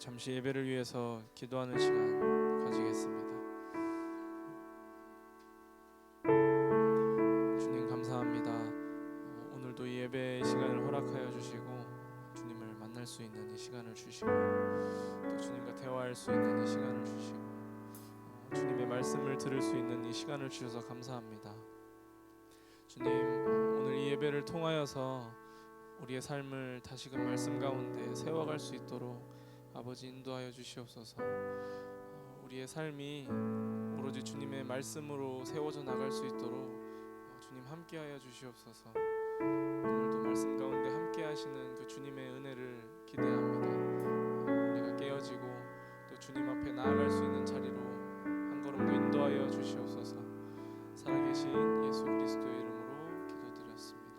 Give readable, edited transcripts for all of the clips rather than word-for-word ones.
잠시 예배를 위해서 기도하는 시간 가지겠습니다. 주님 감사합니다. 오늘도 이 예배의 시간을 허락하여 주시고 주님을 만날 수 있는 이 시간을 주시고 또 주님과 대화할 수 있는 이 시간을 주시고 주님의 말씀을 들을 수 있는 이 시간을 주셔서 감사합니다. 주님, 오늘 이 예배를 통하여서 우리의 삶을 다시금 말씀 가운데 세워갈 수 있도록 아버지 인도하여 주시옵소서. 우리의 삶이 오로지 주님의 말씀으로 세워져 나갈 수 있도록 주님 함께하여 주시옵소서. 오늘도 말씀 가운데 함께하시는 그 주님의 은혜를 기대합니다. 우리가 깨어지고 또 주님 앞에 나아갈 수 있는 자리로 한 걸음 더 인도하여 주시옵소서. 살아계신 예수 그리스도의 이름으로 기도드렸습니다.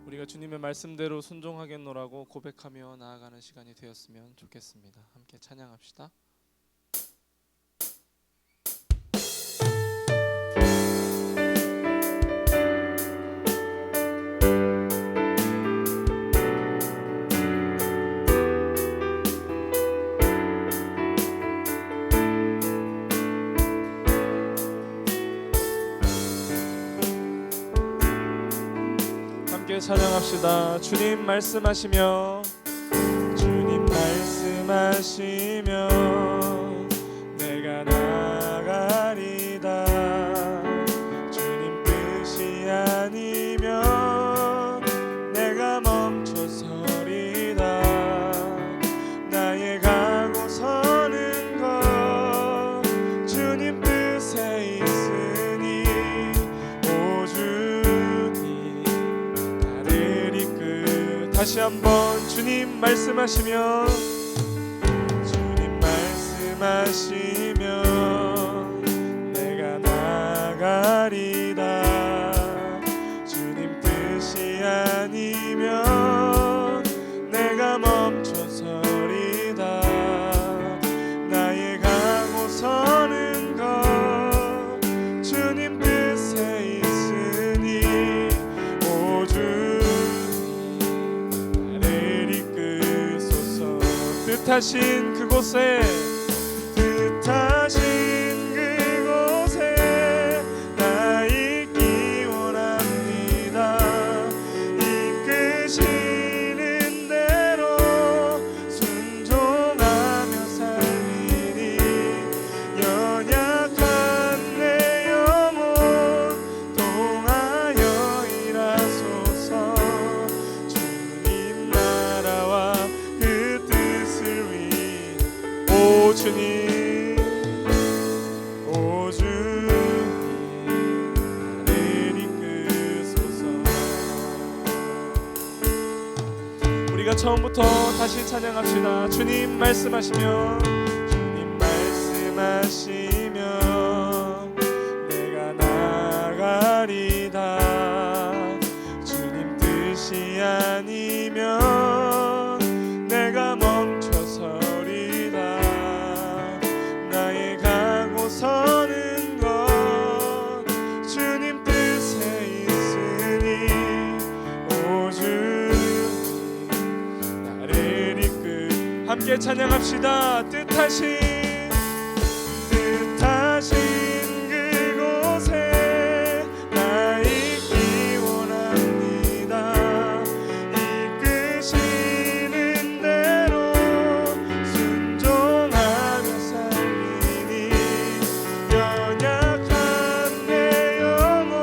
우리가 주님의 말씀대로 순종하겠노라고 고백하며 나아가는 시간이 되었으면 좋겠습니다. 함께 찬양합시다. 찬양합시다. 주님 말씀하시며 주님 말씀하시며 내가 나가리다. 주님 뜻이 아니면 내가 멈춰서리다. 나의 가고 서는 것 주님 뜻에 있으니 오 주님 다시 한번 주님 말씀하시며 주님 말씀하시며 내가 나가리다. 주님 뜻이 아니면 내가 멈춰서리다. 나의 가고 서는 것 주님 뜻에 있으니 오 주님 뜻하신 그곳에 나 있기 원합니다. 이끄시는 대로 순종하며 살리니 연약한 내 영혼 통하여 일하소서. 주님 나라와 오 주님 오 주님 나를 이끄소서. 우리가 처음부터 다시 찬양합시다. 주님 말씀하시며 주님 말씀하시며 내가 나가리다. 주님 뜻이 아니면 내가 멈춰서 서는 것 주님 뜻에 있으니 오 주님 나를 함께 찬양합시다. 뜻하신 그곳에 나 있기 원합니다. 이끄시는 대로 순종하며 살리니 연약한 내 영혼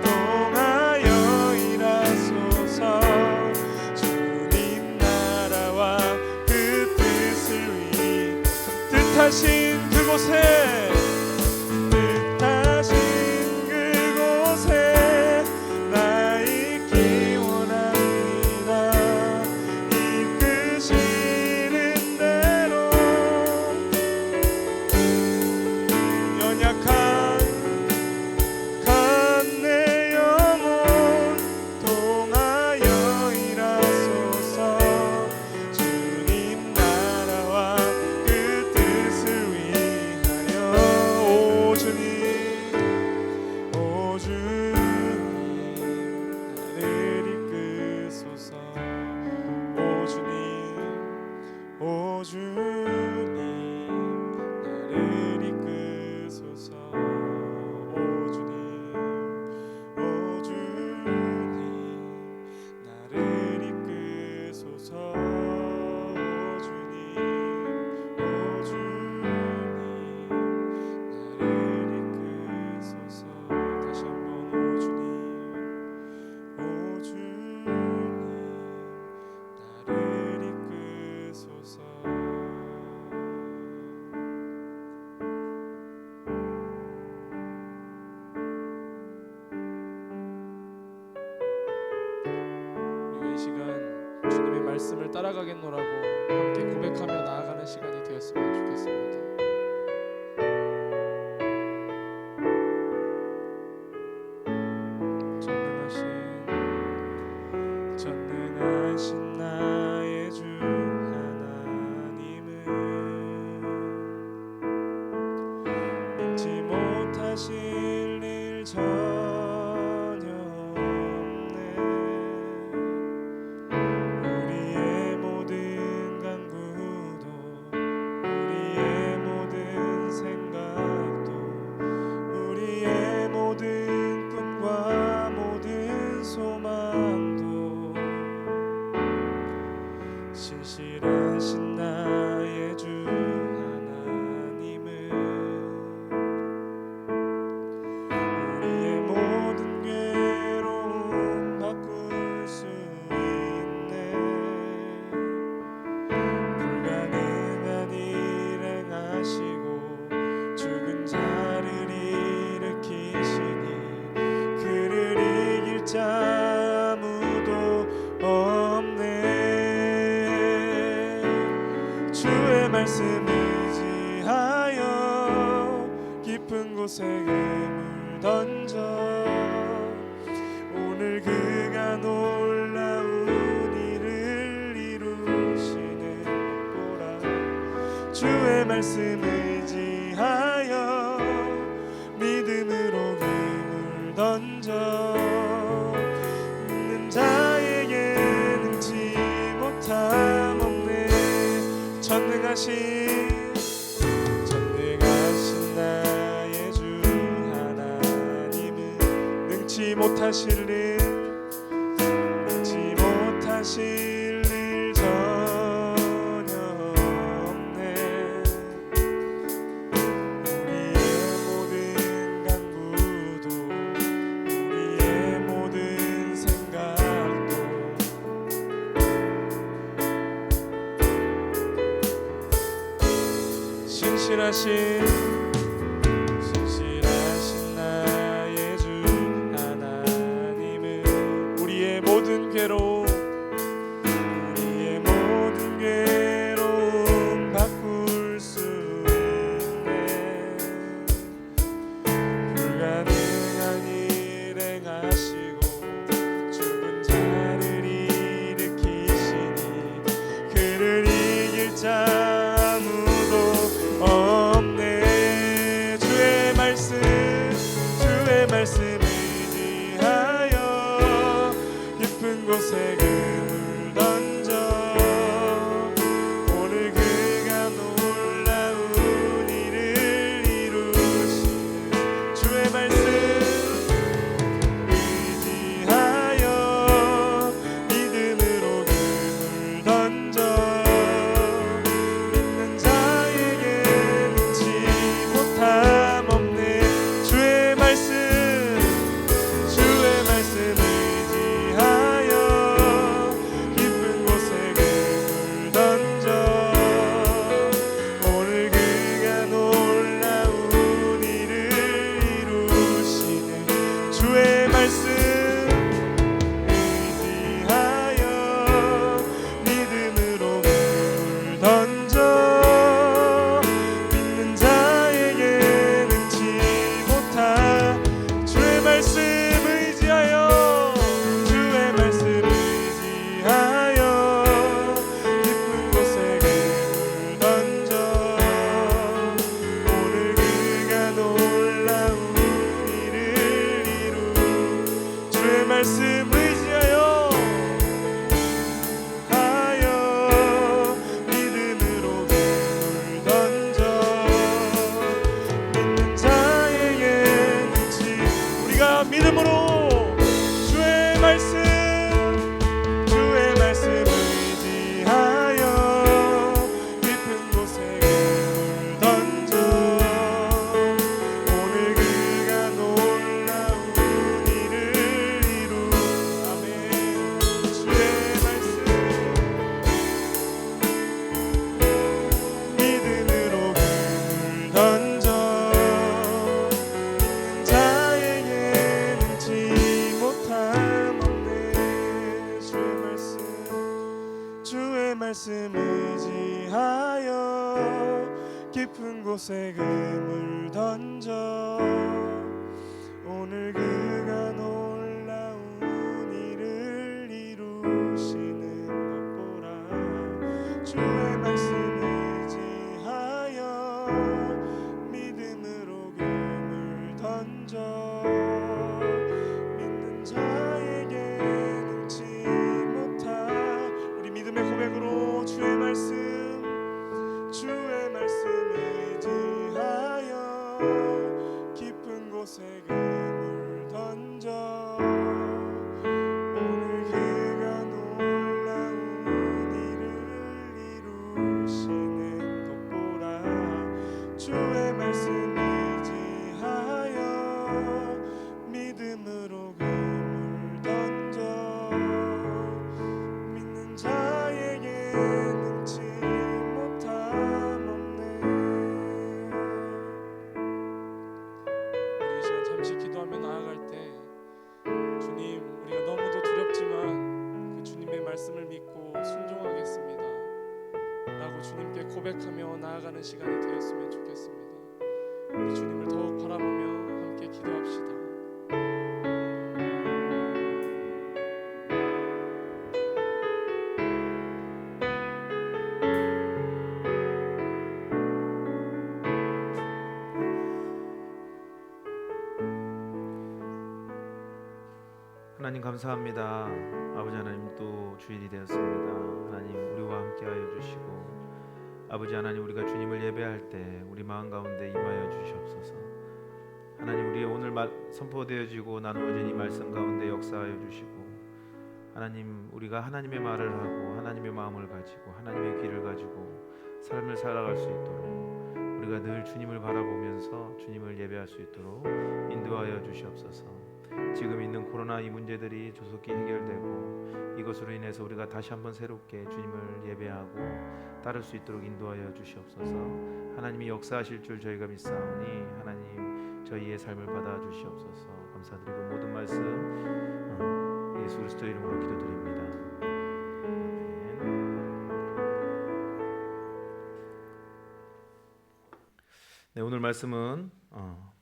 통하여 일하소서. 주님 나라와 그 뜻을 위해 말씀을 따라가겠노라고 함께 고백하며 나아가는 시간이 되었으면 좋겠습니다. 전능하신 나의 주 하나님은 능치 못하실 일 전혀 없네. 우리의 모든 간구도 우리의 모든 생각도 우리의 모든 꿈과 모든 소망도 신실하신 나의 주 하나님은 우리의 모든 괴로움 바꿀 수 있네. 불가능한 일 행하시고 죽은 자를 일으키시니 그를 이길 자 아무도 없네. 주의 말씀 의지하여 깊은 곳에 그물 던져 오늘 그가 놀라운 일을 이루시는 보라. 주의 말씀 의지하여 믿음으로 그물 던져 믿는 자에게 능치 못함 없네. 전능하신 나의 주 하나님은 능치 못하실 일 전혀 없네. 우리의 모든 간구도 우리의 모든 생각도 신실하신 나의 주 하나님은 우리의 모든 괴로움 바꿀 수 있네. 불가능한 일 행하시고 죽은 자를 일으키시니 그를 이길 자 아무도 없네. 주의 말씀 의지하여 깊은 곳에 그물 던져 오늘 그가 놀라운 일을 이루시는 주의 말씀 의지하여 믿음으로 그물 던져 믿는 자에게 능치 못함 없네. 주의 말씀 의지하여 깊은 곳에 그물 던져 오늘 그가 놀라운 일을 이루시는 주의 말씀 의지하여 믿음으로 그물 던져 믿는 자에게 능치 못하. 주의 말씀 의지하여 깊은 곳에 그물 던져 오늘 그가 놀라운 일을 이루. 주의 말씀 의지하여 믿음으로 그물 던져 믿는 자에게 능치. 우리가 믿음으로 주의 말씀 의지하여 깊은 곳에 그물 던져 오늘 그가 놀라운 일을 이루. 아멘. 주의 말씀 믿음으로 그물 던져 믿는 자에게 능치 말씀 의지하여 깊은 곳에 금을 던져 오늘 그가 놀라운 일을 이루시는 것 보라. 주의 말씀 의지하여 믿음으로 금을 던져 믿는 자에게 능치 못할 우리 믿음의 고백으로 주의 말씀 의지하여 깊은 곳에 금을 던져 오늘 그가 놀라운 일을 이루시는 것 보라. 주의 말씀 의지하여 믿음으로 금을 던져 믿는 자에게 능치 못함 없네. 우리 이 시간 잠시 기도하며 나아갈 때 주님, 우리가 너무도 두렵지만 그 주님의 말씀을 믿고 순종하겠습니다 라고 주님께 고백하며 나아가는 시간이 되었으면 좋겠습니다. 우리 주님을 더욱 바라보며 함께 기도합시다. 하나님 감사합니다. 아버지 하나님 또 주일이 되었습니다. 하나님 우리와 함께하여 주시고 아버지 하나님 우리가 주님을 예배할 때 우리 마음 가운데 임하여 주시옵소서. 하나님 우리의 오늘 선포되어지고 나누어진 이 말씀 가운데 역사하여 주시고 하나님 우리가 하나님의 말을 하고 하나님의 마음을 가지고 하나님의 귀를 가지고 삶을 살아갈 수 있도록 우리가 늘 주님을 바라보면서 주님을 예배할 수 있도록 인도하여 주시옵소서. 지금 있는 코로나 이 문제들이 조속히 해결되고 이것으로 인해서 우리가 다시 한번 새롭게 주님을 예배하고 따를 수 있도록 인도하여 주시옵소서. 하나님이 역사하실 줄 저희가 믿사오니 하나님 저희의 삶을 받아 주시옵소서. 감사드리고 모든 말씀 예수 그리스도 이름으로 기도드립니다. 네, 오늘 말씀은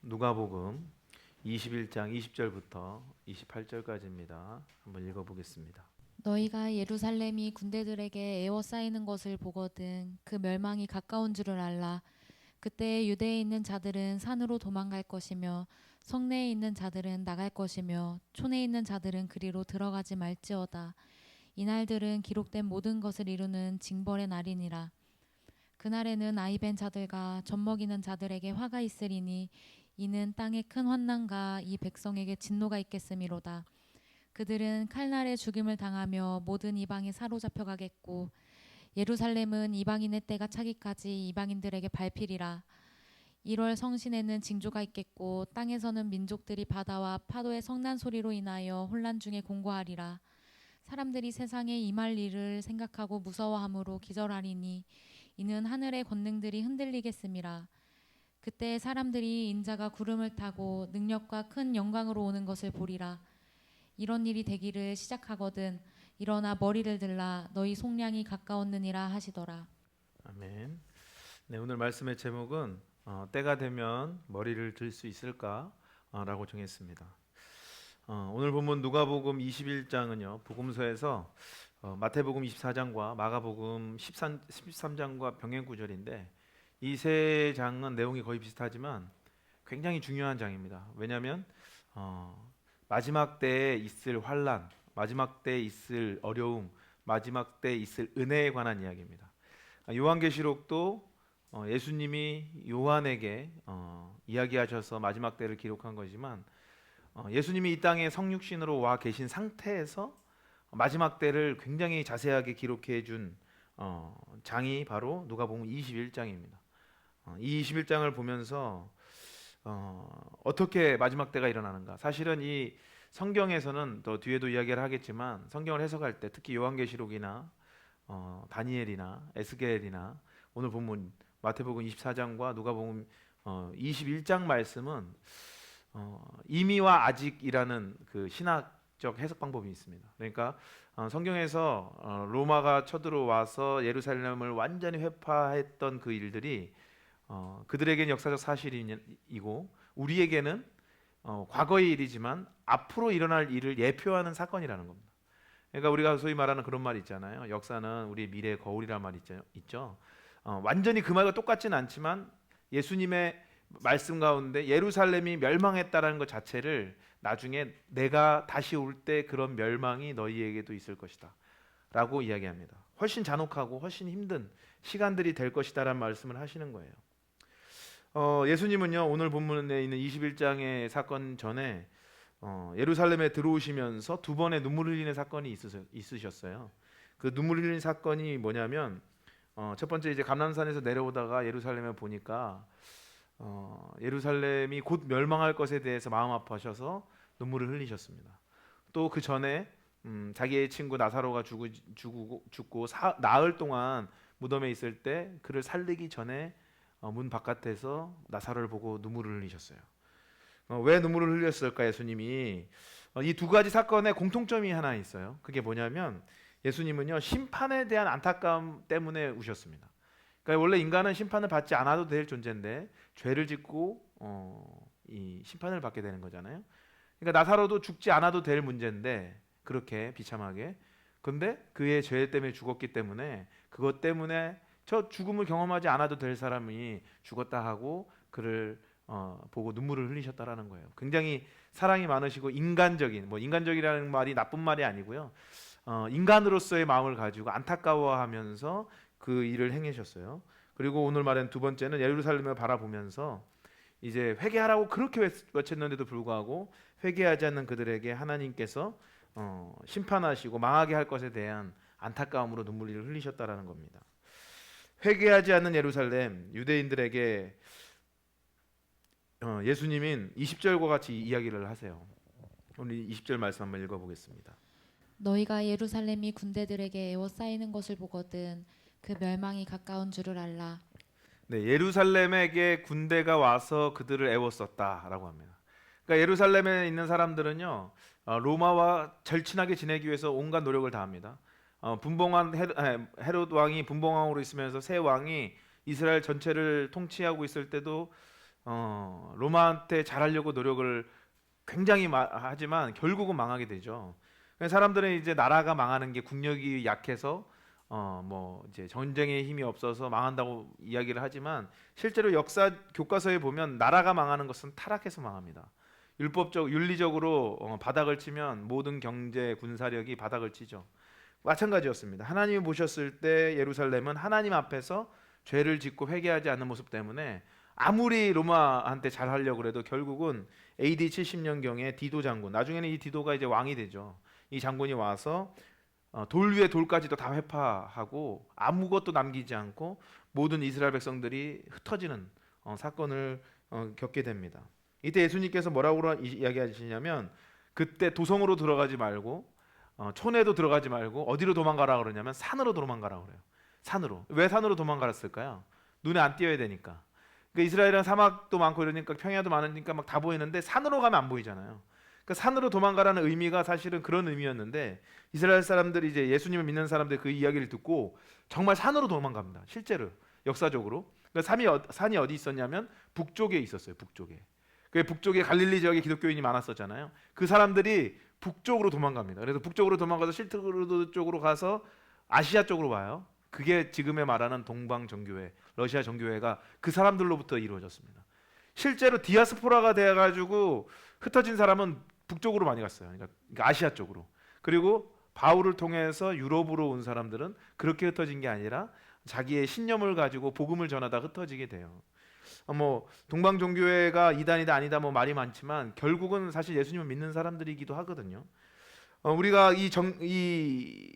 누가복음 21장 20절부터 28절까지입니다. 한번 읽어보겠습니다. 너희가 예루살렘이 군대들에게 에워싸이는 것을 보거든 그 멸망이 가까운 줄을 알라. 그때 유대에 있는 자들은 산으로 도망갈 것이며 성내에 있는 자들은 나갈 것이며 촌에 있는 자들은 그리로 들어가지 말지어다. 이날들은 기록된 모든 것을 이루는 징벌의 날이니라. 그날에는 아이벤 자들과 젖먹이는 자들에게 화가 있으리니 이는 땅에 큰 환난과 이 백성에게 진노가 있겠음이로다. 그들은 칼날에 죽임을 당하며 모든 이방에 사로잡혀 가겠고 예루살렘은 이방인의 때가 차기까지 이방인들에게 밟히리라. 1월 성신에는 징조가 있겠고 땅에서는 민족들이 바다와 파도의 성난 소리로 인하여 혼란 중에 공고하리라. 사람들이 세상에 임할 일을 생각하고 무서워함으로 기절하리니 이는 하늘의 권능들이 흔들리겠음이라. 그때 사람들이 인자가 구름을 타고 능력과 큰 영광으로 오는 것을 보리라. 이런 일이 되기를 시작하거든 일어나 머리를 들라 너희 속량이 가까웠느니라 하시더라. 아멘. 네, 오늘 말씀의 제목은 때가 되면 머리를 들 수 있을까? 라고 정했습니다. 오늘 본문 누가복음 21장은요 복음서에서 마태복음 24장과 마가복음 13장과 병행 구절인데 이 세 장은 내용이 거의 비슷하지만 굉장히 중요한 장입니다. 왜냐하면 마지막 때에 있을 환난, 마지막 때에 있을 어려움, 마지막 때에 있을 은혜에 관한 이야기입니다. 요한계시록도 예수님이 요한에게 이야기하셔서 마지막 때를 기록한 거지만 예수님이 이 땅에 성육신으로 와 계신 상태에서 마지막 때를 굉장히 자세하게 기록해 준 장이 바로 누가복음 21장입니다. 이 21장을 보면서 어떻게 마지막 때가 일어나는가? 사실은 이 성경에서는 또 뒤에도 이야기를 하겠지만 성경을 해석할 때 특히 요한계시록이나 다니엘이나 에스겔이나 오늘 본문 마태복음 24장과 누가복음 21장 말씀은 이미와 아직이라는 그 신학 해석 방법이 있습니다. 그러니까 성경에서 로마가 쳐들어와서 예루살렘을 완전히 회파했던 그 일들이 그들에게는 역사적 사실이고 우리에게는 과거의 일이지만 앞으로 일어날 일을 예표하는 사건이라는 겁니다. 그러니까 우리가 소위 말하는 그런 말 있잖아요. 역사는 우리의 미래의 거울이라는 말 있죠. 완전히 그 말과 똑같지는 않지만 예수님의 말씀 가운데 예루살렘이 멸망했다라는 것 자체를 나중에 내가 다시 올 때 그런 멸망이 너희에게도 있을 것이다 라고 이야기합니다. 훨씬 잔혹하고 훨씬 힘든 시간들이 될 것이다라는 말씀을 하시는 거예요. 예수님은요 오늘 본문에 있는 21장의 사건 전에 예루살렘에 들어오시면서 두 번의 눈물 흘리는 사건이 있으셨어요. 그 눈물 흘리는 사건이 뭐냐면 첫 번째 이제 감람산에서 내려오다가 예루살렘에 보니까 예루살렘이 곧 멸망할 것에 대해서 마음 아파하셔서 눈물을 흘리셨습니다. 또 그 전에 자기의 친구 나사로가 죽고 나흘 동안 무덤에 있을 때 그를 살리기 전에 문 바깥에서 나사로를 보고 눈물을 흘리셨어요. 왜 눈물을 흘렸을까 예수님이? 이 두 가지 사건에 공통점이 하나 있어요. 그게 뭐냐면 예수님은요 심판에 대한 안타까움 때문에 우셨습니다. 그러니까 원래 인간은 심판을 받지 않아도 될 존재인데 죄를 짓고 이 심판을 받게 되는 거잖아요. 그러니까 나사로도 죽지 않아도 될 문제인데 그렇게 비참하게 근데 그의 죄 때문에 죽었기 때문에 그것 때문에 저 죽음을 경험하지 않아도 될 사람이 죽었다 하고 그를 보고 눈물을 흘리셨다라는 거예요. 굉장히 사랑이 많으시고 인간적인 인간적이라는 말이 나쁜 말이 아니고요. 인간으로서의 마음을 가지고 안타까워하면서 그 일을 행하셨어요. 그리고 오늘 말한 두 번째는 예루살렘을 바라보면서 이제 회개하라고 그렇게 외쳤는데도 불구하고 회개하지 않는 그들에게 하나님께서 심판하시고 망하게 할 것에 대한 안타까움으로 눈물을 흘리셨다라는 겁니다. 회개하지 않는 예루살렘 유대인들에게 예수님인 20절과 같이 이야기를 하세요. 오늘 20절 말씀 한번 읽어보겠습니다. 너희가 예루살렘이 군대들에게 에워싸이는 것을 보거든 그 멸망이 가까운 줄을 알라. 네, 예루살렘에게 군대가 와서 그들을 애워쌌다라고 합니다. 그러니까 예루살렘에 있는 사람들은요 로마와 절친하게 지내기 위해서 온갖 노력을 다합니다. 분봉한 헤롯 왕이 분봉왕으로 있으면서 새 왕이 이스라엘 전체를 통치하고 있을 때도 로마한테 잘하려고 노력을 굉장히 하지만 결국은 망하게 되죠. 사람들은 이제 나라가 망하는 게 국력이 약해서 이제 전쟁의 힘이 없어서 망한다고 이야기를 하지만 실제로 역사 교과서에 보면 나라가 망하는 것은 타락해서 망합니다. 윤리적으로 바닥을 치면 모든 경제 군사력이 바닥을 치죠. 마찬가지였습니다. 하나님이 보셨을 때 예루살렘은 하나님 앞에서 죄를 짓고 회개하지 않는 모습 때문에 아무리 로마한테 잘하려고 해도 결국은 AD 70년경에 디도 장군, 나중에는 이 디도가 이제 왕이 되죠. 이 장군이 와서 돌 위에 돌까지도 다 회파하고 아무것도 남기지 않고 모든 이스라엘 백성들이 흩어지는 사건을 겪게 됩니다. 이때 예수님께서 뭐라고 이야기하시냐면 그때 도성으로 들어가지 말고 촌에도 들어가지 말고 어디로 도망가라 그러냐면 산으로 도망가라 그래요. 산으로. 왜 산으로 도망갔을까요? 눈에 안 띄어야 되니까. 그러니까 이스라엘은 사막도 많고 이러니까 평야도 많으니까 막 다 보이는데 산으로 가면 안 보이잖아요. 그러니까 산으로 도망가라는 의미가 사실은 그런 의미였는데 이스라엘 사람들이 이제 예수님을 믿는 사람들 그 이야기를 듣고 정말 산으로 도망갑니다. 실제로 역사적으로. 그러니까 산이 어디 있었냐면 북쪽에 있었어요. 북쪽에. 그 북쪽에 갈릴리 지역에 기독교인이 많았었잖아요. 그 사람들이 북쪽으로 도망갑니다. 그래서 북쪽으로 도망가서 실트루드 쪽으로 가서 아시아 쪽으로 와요. 그게 지금의 말하는 동방 정교회, 러시아 정교회가 그 사람들로부터 이루어졌습니다. 실제로 디아스포라가 되어가지고 흩어진 사람은 북쪽으로 많이 갔어요. 그러니까 아시아 쪽으로. 그리고 바울을 통해서 유럽으로 온 사람들은 그렇게 흩어진 게 아니라 자기의 신념을 가지고 복음을 전하다 흩어지게 돼요. 동방 종교회가 이단이다 아니다 말이 많지만 결국은 사실 예수님을 믿는 사람들이기도 하거든요. 우리가 이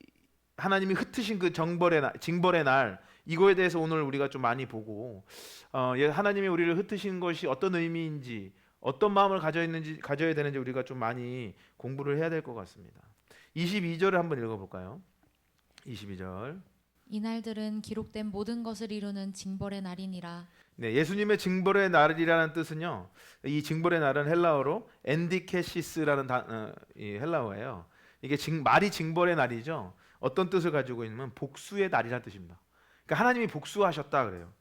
하나님이 흩으신 그 징벌의 날 이거에 대해서 오늘 우리가 좀 많이 보고 하나님이 우리를 흩으신 것이 어떤 의미인지 어떤 마음을 가져야 되는지 우리가 좀 많이 공부를 해야 될 것 같습니다. 22절을 한번 읽어볼까요? 22절. 이날들은 기록된 모든 것을 이루는 징벌의 날이니라. 네, 예수님의 징벌의 날이라는 뜻은요. 이 징벌의 날은 헬라어로 엔디케시스라는 이 헬라어예요. 이게 말이 징벌의 날이죠. 어떤 뜻을 가지고 있냐면 복수의 날이라는 뜻입니다. 그러니까 하나님이 복수하셨다 그래요.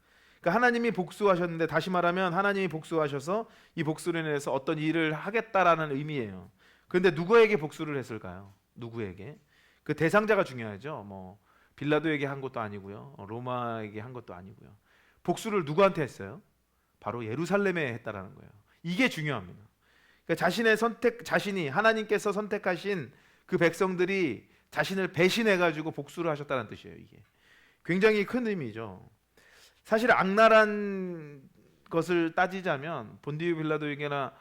그러니까 하나님이 복수하셨는데, 다시 말하면 하나님이 복수하셔서 이 복수로 인해서 어떤 일을 하겠다라는 의미예요. 그런데 누구에게 복수를 했을까요? 누구에게? 그 대상자가 중요하죠. 뭐 빌라도에게 한 것도 아니고요, 로마에게 한 것도 아니고요. 복수를 누구한테 했어요? 바로 예루살렘에 했다라는 거예요. 이게 중요합니다. 그러니까 자신이 하나님께서 선택하신 그 백성들이 자신을 배신해가지고 복수를 하셨다는 뜻이에요. 이게 굉장히 큰 의미죠. 사실 악랄한 것을 따지자면 본디오 빌라도에게나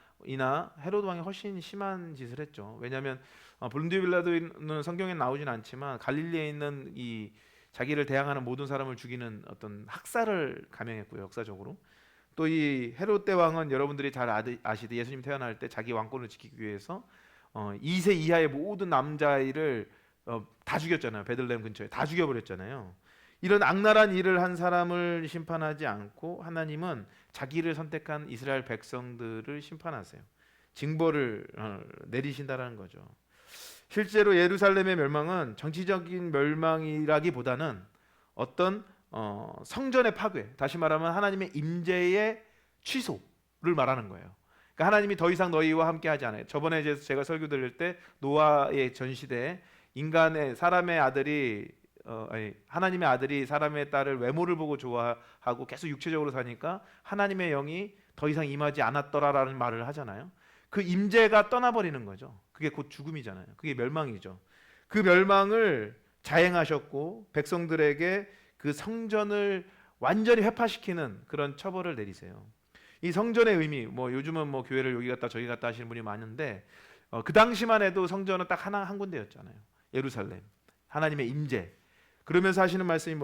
헤로드 왕이 훨씬 심한 짓을 했죠. 왜냐하면 본디오 빌라도는 성경에 나오진 않지만 갈릴리에 있는 이 자기를 대항하는 모든 사람을 죽이는 어떤 학살을 감행했고요, 역사적으로. 또 이 헤롯 왕은 여러분들이 잘 아시듯이 예수님 태어날 때 자기 왕권을 지키기 위해서 2세 이하의 모든 남자아이를 다 죽였잖아요. 베들레헴 근처에 다 죽여버렸잖아요. 이런 악랄한 일을 한 사람을 심판하지 않고 하나님은 자기를 선택한 이스라엘 백성들을 심판하세요. 징벌을 내리신다라는 거죠. 실제로 예루살렘의 멸망은 정치적인 멸망이라기보다는 어떤 성전의 파괴, 다시 말하면 하나님의 임재의 취소를 말하는 거예요. 그러니까 하나님이 더 이상 너희와 함께하지 않아요. 저번에 제가 설교 드릴 때 노아의 전 시대에 사람의 아들이 하나님의 아들이 사람의 딸을 외모를 보고 좋아하고 계속 육체적으로 사니까 하나님의 영이 더 이상 임하지 않았더라라는 말을 하잖아요. 그 임재가 떠나버리는 거죠. 그게 곧 죽음이잖아요. 그게 멸망이죠. 그 멸망을 자행하셨고 백성들에게 그 성전을 완전히 회파시키는 그런 처벌을 내리세요. 이 성전의 의미, 뭐 요즘은 뭐 교회를 여기 갔다 저기 갔다 하시는 분이 많은데 그 당시만 해도 성전은 딱 한 군데였잖아요. 예루살렘, 하나님의 임재. 그러면서 하시는 말씀이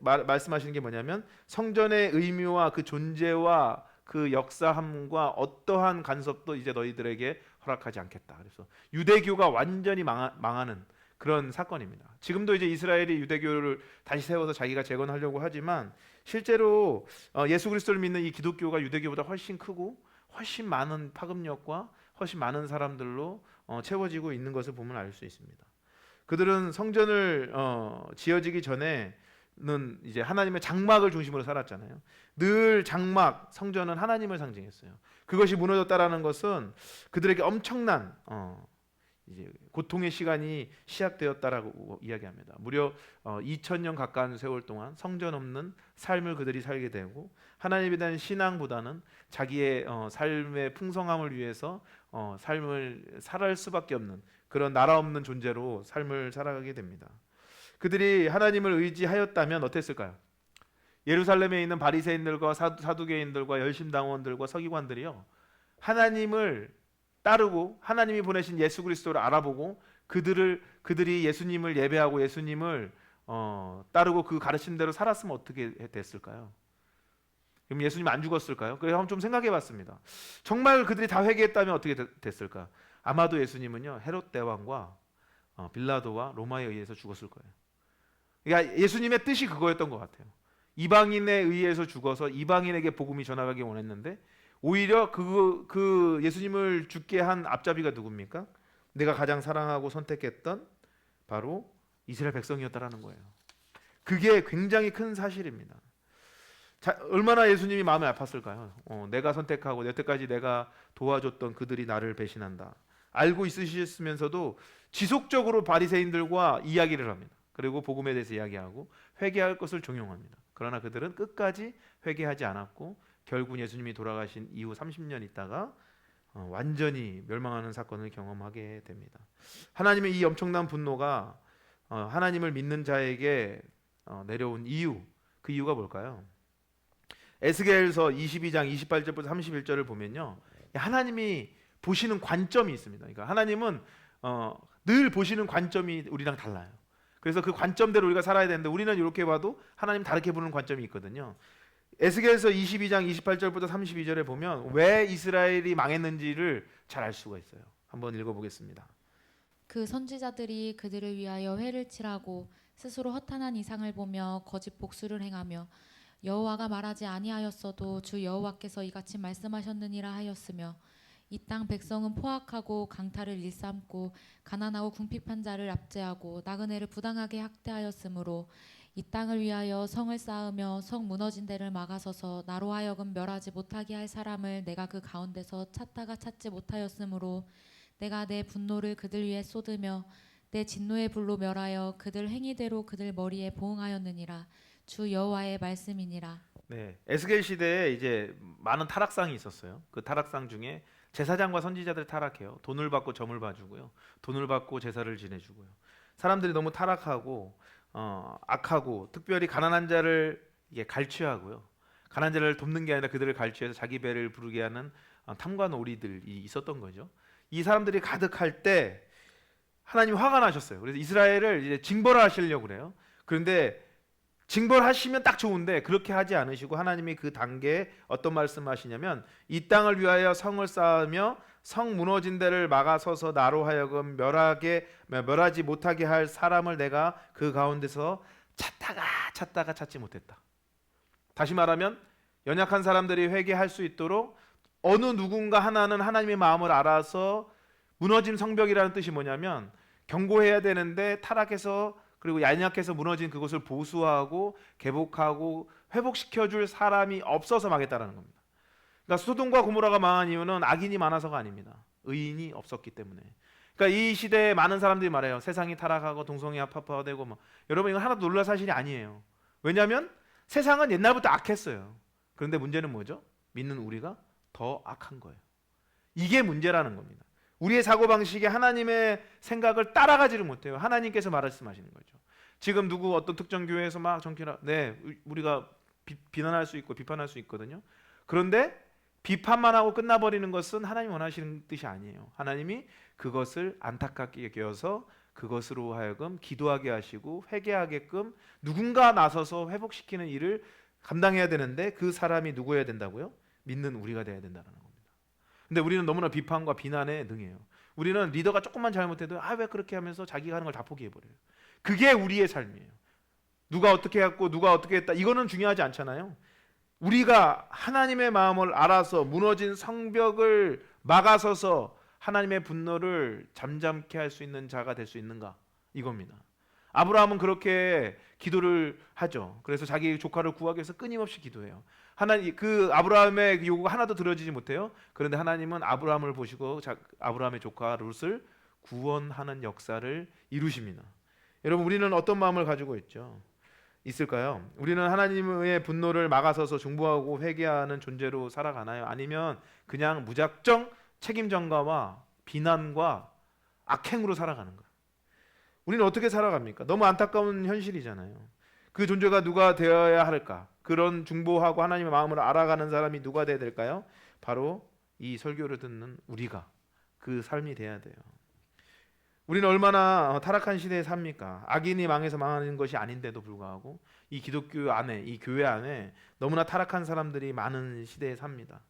말씀하시는 게 뭐냐면 성전의 의미와 그 존재와 그 역사함과 어떠한 간섭도 이제 너희들에게 허락하지 않겠다. 그래서 유대교가 완전히 망하는 그런 사건입니다. 지금도 이제 이스라엘이 유대교를 다시 세워서 자기가 재건하려고 하지만 실제로 예수 그리스도를 믿는 이 기독교가 유대교보다 훨씬 크고 훨씬 많은 파급력과 훨씬 많은 사람들로 채워지고 있는 것을 보면 알 수 있습니다. 그들은 성전을 지어지기 전에는 이제 하나님의 장막을 중심으로 살았잖아요. 늘 장막, 성전은 하나님을 상징했어요. 그것이 무너졌다라는 것은 그들에게 엄청난 이제 고통의 시간이 시작되었다라고 이야기합니다. 무려 2000년 가까운 세월 동안 성전 없는 삶을 그들이 살게 되고 하나님에 대한 신앙보다는 자기의 삶의 풍성함을 위해서 삶을 살아갈 수밖에 없는 그런 나라 없는 존재로 삶을 살아가게 됩니다. 그들이 하나님을 의지하였다면 어땠을까요? 예루살렘에 있는 바리새인들과 사두개인들과 열심당원들과 서기관들이요, 하나님을 따르고 하나님이 보내신 예수 그리스도를 알아보고 그들이 예수님을 예배하고 예수님을 따르고 그 가르침대로 살았으면 어떻게 됐을까요? 그럼 예수님 안 죽었을까요? 그래서 한번 좀 생각해봤습니다. 정말 그들이 다 회개했다면 어떻게 됐을까? 아마도 예수님은요 헤롯 대왕과 빌라도와 로마에 의해서 죽었을 거예요. 그러니까 예수님의 뜻이 그거였던 것 같아요. 이방인에 의해서 죽어서 이방인에게 복음이 전하가기 원했는데 오히려 그 예수님을 죽게 한 앞잡이가 누굽니까? 내가 가장 사랑하고 선택했던 바로 이스라엘 백성이었다라는 거예요. 그게 굉장히 큰 사실입니다. 얼마나 예수님이 마음이 아팠을까요? 내가 선택하고 여태까지 내가 도와줬던 그들이 나를 배신한다. 알고 있으셨으면서도 지속적으로 바리새인들과 이야기를 합니다. 그리고 복음에 대해서 이야기하고 회개할 것을 종용합니다. 그러나 그들은 끝까지 회개하지 않았고 결국 예수님이 돌아가신 이후 30년 있다가 완전히 멸망하는 사건을 경험하게 됩니다. 하나님의 이 엄청난 분노가 하나님을 믿는 자에게 내려온 이유, 그 이유가 뭘까요? 에스겔서 22장 28절부터 31절을 보면요, 하나님이 보시는 관점이 있습니다. 그러니까 하나님은 늘 보시는 관점이 우리랑 달라요. 그래서 그 관점대로 우리가 살아야 되는데 우리는 이렇게 봐도 하나님 다르게 보는 관점이 있거든요. 에스겔서 22장 28절부터 32절에 보면 왜 이스라엘이 망했는지를 잘 알 수가 있어요. 한번 읽어보겠습니다. 그 선지자들이 그들을 위하여 회를 칠하고 스스로 허탄한 이상을 보며 거짓 복수를 행하며 여호와가 말하지 아니하였어도 주 여호와께서 이같이 말씀하셨느니라 하였으며 이 땅 백성은 포악하고 강탈을 일삼고 가난하고 궁핍한 자를 압제하고 나그네를 부당하게 학대하였으므로 이 땅을 위하여 성을 쌓으며 성 무너진 데를 막아서서 나로 하여금 멸하지 못하게 할 사람을 내가 그 가운데서 찾다가 찾지 못하였으므로 내가 내 분노를 그들 위에 쏟으며 내 진노의 불로 멸하여 그들 행위대로 그들 머리에 보응하였느니라. 주 여호와의 말씀이니라. 네, 에스겔 시대에 이제 많은 타락상이 있었어요. 그 타락상 중에 제사장과 선지자들 타락해요. 돈을 받고 점을 봐주고요. 돈을 받고 제사를 지내주고요. 사람들이 너무 타락하고 악하고 특별히 가난한 자를 갈취하고요. 가난한 자를 돕는 게 아니라 그들을 갈취해서 자기 배를 부르게 하는 탐관오리들이 있었던 거죠. 이 사람들이 가득할 때 하나님이 화가 나셨어요. 그래서 이스라엘을 이제 징벌하시려고 그래요. 그런데 징벌하시면 딱 좋은데 그렇게 하지 않으시고 하나님이 그 단계에 어떤 말씀하시냐면 이 땅을 위하여 성을 쌓으며 성 무너진 데를 막아서서 나로 하여금 멸하지 못하게 할 사람을 내가 그 가운데서 찾다가 찾지 못했다. 다시 말하면 연약한 사람들이 회개할 수 있도록 어느 누군가 하나는 하나님의 마음을 알아서 무너진 성벽이라는 뜻이 뭐냐면 경고해야 되는데 타락해서 그리고 연약해서 무너진 그것을 보수하고 개복하고 회복시켜줄 사람이 없어서 망했다는 겁니다. 그러니까 소돔과 고모라가 망한 이유는 악인이 많아서가 아닙니다. 의인이 없었기 때문에. 그러니까 이 시대에 많은 사람들이 말해요. 세상이 타락하고 동성이 합파화되고 뭐. 여러분 이건 하나도 놀랄 사실이 아니에요. 왜냐하면 세상은 옛날부터 악했어요. 그런데 문제는 뭐죠? 믿는 우리가 더 악한 거예요. 이게 문제라는 겁니다. 우리의 사고방식이 하나님의 생각을 따라가지를 못해요. 하나님께서 말씀하시는 거죠. 지금 누구 어떤 특정 교회에서 막 정치나 우리가 비난할 수 있고 비판할 수 있거든요. 그런데 비판만 하고 끝나버리는 것은 하나님 원하시는 뜻이 아니에요. 하나님이 그것을 안타깝게 여겨서 그것으로 하여금 기도하게 하시고 회개하게끔 누군가 나서서 회복시키는 일을 감당해야 되는데 그 사람이 누구여야 된다고요? 믿는 우리가 돼야 된다는 겁니다. 근데 우리는 너무나 비판과 비난에 능해요. 우리는 리더가 조금만 잘못해도 왜 그렇게 하면서 자기가 하는 걸 다 포기해버려요. 그게 우리의 삶이에요. 누가 어떻게 했고 누가 어떻게 했다 이거는 중요하지 않잖아요. 우리가 하나님의 마음을 알아서 무너진 성벽을 막아서서 하나님의 분노를 잠잠케 할 수 있는 자가 될 수 있는가 이겁니다. 아브라함은 그렇게 기도를 하죠. 그래서 자기 조카를 구하기 위해서 끊임없이 기도해요. 하나님 그 아브라함의 요구가 하나도 들어지지 못해요. 그런데 하나님은 아브라함을 보시고 아브라함의 조카 롯을 구원하는 역사를 이루십니다. 여러분 우리는 어떤 마음을 가지고 있을까요? 우리는 하나님의 분노를 막아서서 중보하고 회개하는 존재로 살아가나요? 아니면 그냥 무작정 책임 전가와 비난과 악행으로 살아가는가? 우리는 어떻게 살아갑니까? 너무 안타까운 현실이잖아요. 그 존재가 누가 되어야 할까? 그런 중보하고 하나님의 마음을 알아가는 사람이 누가 되어야 될까요? 바로 이 설교를 듣는 우리가 그 삶이 돼야 돼요. 우리는 얼마나 타락한 시대에 삽니까? 악인이 망해서 망하는 것이 아닌데도 불구하고 이 기독교 안에, 이 교회 안에 너무나 타락한 사람들이 많은 시대에 삽니다.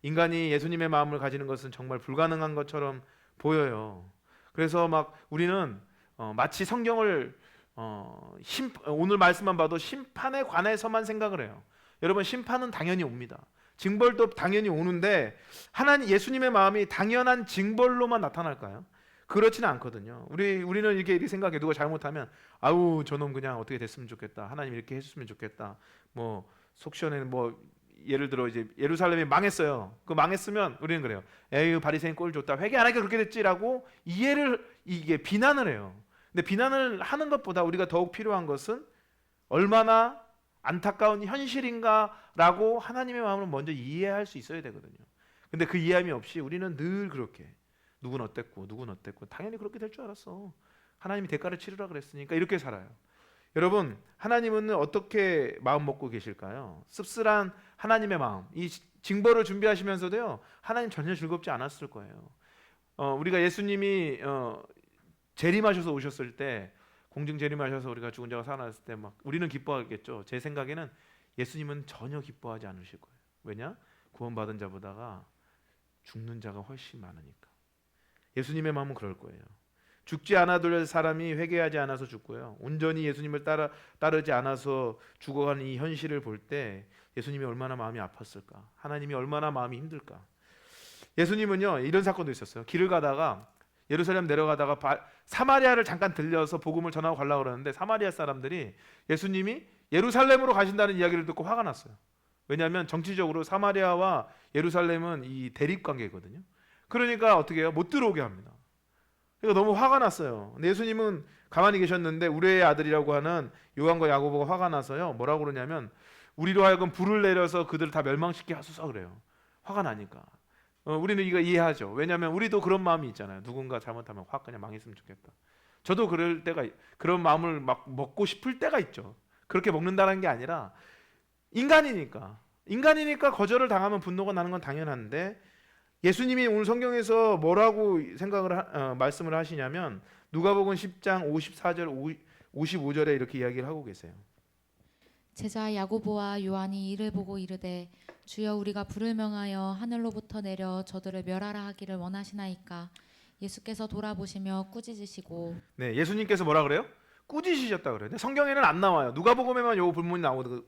인간이 예수님의 마음을 가지는 것은 정말 불가능한 것처럼 보여요. 그래서 막 우리는 마치 성경을 오늘 말씀만 봐도 심판에 관해서만 생각을 해요. 여러분 심판은 당연히 옵니다. 징벌도 당연히 오는데 하나님 예수님의 마음이 당연한 징벌로만 나타날까요? 그렇지는 않거든요. 우리는 이렇게 생각해. 누가 잘못하면 아우 저놈 그냥 어떻게 됐으면 좋겠다. 하나님 이렇게 해줬으면 좋겠다. 뭐 속시원에는 예를 들어 이제 예루살렘이 망했어요. 그 망했으면 우리는 그래요. 에휴 바리새인 꼴 좋다. 회개 안 하니까 그렇게 됐지라고 이게 비난을 해요. 근데 비난을 하는 것보다 우리가 더욱 필요한 것은 얼마나 안타까운 현실인가라고 하나님의 마음을 먼저 이해할 수 있어야 되거든요. 근데 그 이해함이 없이 우리는 늘 그렇게 누군 어땠고 당연히 그렇게 될 줄 알았어. 하나님이 대가를 치르라 그랬으니까 이렇게 살아요. 여러분 하나님은 어떻게 마음 먹고 계실까요? 씁쓸한 하나님의 마음, 이 징벌을 준비하시면서도요 하나님 전혀 즐겁지 않았을 거예요. 우리가 예수님이 재림하셔서 오셨을 때 공중 재림하셔서 우리가 죽은 자가 살아났을 때 막 우리는 기뻐하겠죠. 제 생각에는 예수님은 전혀 기뻐하지 않으실 거예요. 왜냐? 구원받은 자보다가 죽는 자가 훨씬 많으니까. 예수님의 마음은 그럴 거예요. 죽지 않아둘 사람이 회개하지 않아서 죽고요. 온전히 예수님을 따르지 않아서 죽어가는 이 현실을 볼 때 예수님이 얼마나 마음이 아팠을까? 하나님이 얼마나 마음이 힘들까? 예수님은요 이런 사건도 있었어요. 길을 가다가 예루살렘 내려가다가 사마리아를 잠깐 들려서 복음을 전하고 가려고 그러는데 사마리아 사람들이 예수님이 예루살렘으로 가신다는 이야기를 듣고 화가 났어요. 왜냐하면 정치적으로 사마리아와 예루살렘은 이 대립 관계거든요. 그러니까 어떻게 해요? 못 들어오게 합니다. 그러니까 너무 화가 났어요. 근데 예수님은 가만히 계셨는데 우리의 아들이라고 하는 요한과 야고보가 화가 나서요. 뭐라고 그러냐면 우리로 하여금 불을 내려서 그들을 다 멸망시키게 하소서 그래요. 화가 나니까. 우리는 이거 이해하죠. 왜냐하면 우리도 그런 마음이 있잖아요. 누군가 잘못하면 확 그냥 망했으면 좋겠다. 저도 그럴 때가 그런 마음을 막 먹고 싶을 때가 있죠. 그렇게 먹는다는 게 아니라 인간이니까 거절을 당하면 분노가 나는 건 당연한데 예수님이 오늘 성경에서 뭐라고 말씀을 하시냐면 누가복음 10장 54절 55절에 이렇게 이야기를 하고 계세요. 제자 야고보와 요한이 이를 보고 이르되 주여 우리가 불을 명하여 하늘로부터 내려 저들을 멸하라 하기를 원하시나이까. 예수께서 돌아보시며 꾸짖으시고. 네, 예수님께서 뭐라 그래요? 꾸짖으셨다 그래요. 근데 성경에는 안 나와요. 누가복음에만 요 본문이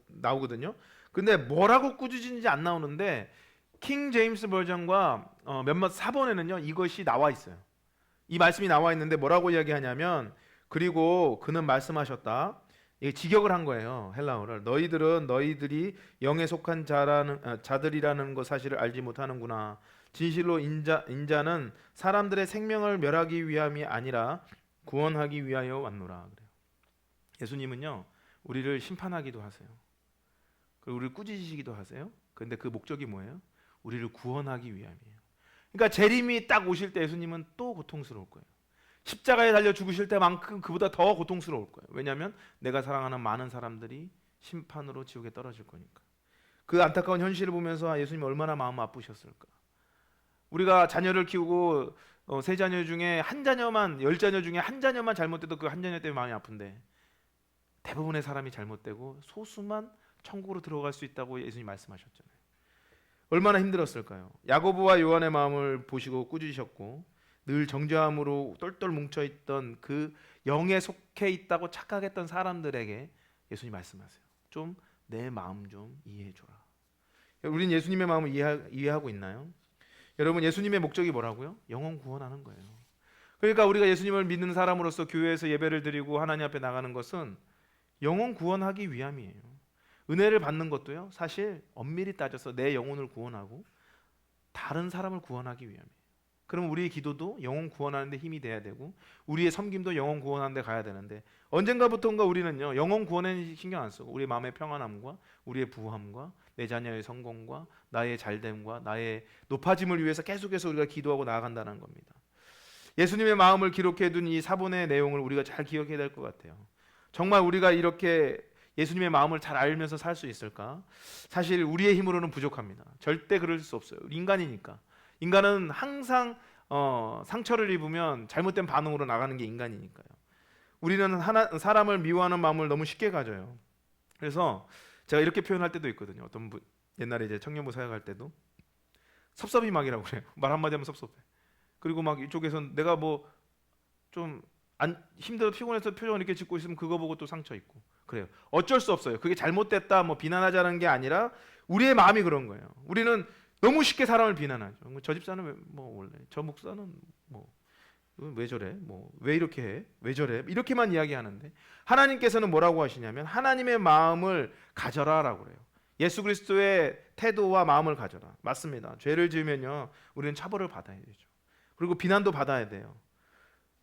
나오거든요. 근데 뭐라고 꾸짖은지 안 나오는데 킹 제임스 버전과 몇몇 사본에는요 이것이 나와 있어요. 이 말씀이 나와 있는데 뭐라고 이야기하냐면 그리고 그는 말씀하셨다. 이게 직역을 한 거예요. 헬라어를. 너희들은 너희들이 영에 속한 자들이라는 것 사실을 알지 못하는구나. 진실로 인자는 사람들의 생명을 멸하기 위함이 아니라 구원하기 위하여 왔노라 그래요. 예수님은요 우리를 심판하기도 하세요. 그리고 우리를 꾸짖으시기도 하세요. 그런데 그 목적이 뭐예요? 우리를 구원하기 위함이에요. 그러니까 재림이 딱 오실 때 예수님은 또 고통스러울 거예요. 십자가에 달려 죽으실 때만큼 그보다 더 고통스러울 거예요. 왜냐하면 내가 사랑하는 많은 사람들이 심판으로 지옥에 떨어질 거니까. 그 안타까운 현실을 보면서 예수님이 얼마나 마음 아프셨을까. 우리가 자녀를 키우고 세 자녀 중에 한 자녀만 10자녀 중에 한 자녀만 잘못돼도 그 한 자녀 때문에 마음이 아픈데 대부분의 사람이 잘못되고 소수만 천국으로 들어갈 수 있다고 예수님이 말씀하셨잖아요. 얼마나 힘들었을까요? 야고보와 요한의 마음을 보시고 꾸짖으셨고 늘 정죄함으로 똘똘 뭉쳐있던 그 영에 속해 있다고 착각했던 사람들에게 예수님 말씀하세요. 좀 내 마음 좀 이해해줘라. 우린 예수님의 마음을 이해하고 있나요? 여러분 예수님의 목적이 뭐라고요? 영혼 구원하는 거예요. 그러니까 우리가 예수님을 믿는 사람으로서 교회에서 예배를 드리고 하나님 앞에 나가는 것은 영혼 구원하기 위함이에요. 은혜를 받는 것도요 사실 엄밀히 따져서 내 영혼을 구원하고 다른 사람을 구원하기 위함이에요. 그럼 우리의 기도도 영혼 구원하는 데 힘이 돼야 되고 우리의 섬김도 영혼 구원하는 데 가야 되는데 언젠가부터인가 우리는요 영혼 구원에 신경 안 쓰고 우리의 마음의 평안함과 우리의 부함과 내 자녀의 성공과 나의 잘됨과 나의 높아짐을 위해서 계속해서 우리가 기도하고 나아간다는 겁니다. 예수님의 마음을 기록해둔 이 사본의 내용을 우리가 잘 기억해야 될 것 같아요. 정말 우리가 이렇게 예수님의 마음을 잘 알면서 살 수 있을까? 사실 우리의 힘으로는 부족합니다. 절대 그럴 수 없어요. 인간이니까. 인간은 항상 상처를 입으면 잘못된 반응으로 나가는 게 인간이니까요. 우리는 사람을 미워하는 마음을 너무 쉽게 가져요. 그래서 제가 이렇게 표현할 때도 있거든요. 어떤 분 옛날에 이제 청년부 사역할 때도 섭섭이막이라고 그래요. 말 한마디 하면 섭섭해. 그리고 막 이쪽에선 내가 뭐 좀 힘들어 피곤해서 표정을 이렇게 짓고 있으면 그거 보고 또 상처 있고 그래요. 어쩔 수 없어요. 그게 잘못됐다 뭐 비난하자는 게 아니라 우리의 마음이 그런 거예요. 우리는 너무 쉽게 사람을 비난하죠. 저 집사는 뭐 원래 저 목사는 뭐 왜 저래? 뭐 왜 이렇게 해? 왜 저래? 이렇게만 이야기하는데 하나님께서는 뭐라고 하시냐면 하나님의 마음을 가져라라고 그래요. 예수 그리스도의 태도와 마음을 가져라. 맞습니다. 죄를 지으면요 우리는 처벌을 받아야 되죠. 그리고 비난도 받아야 돼요.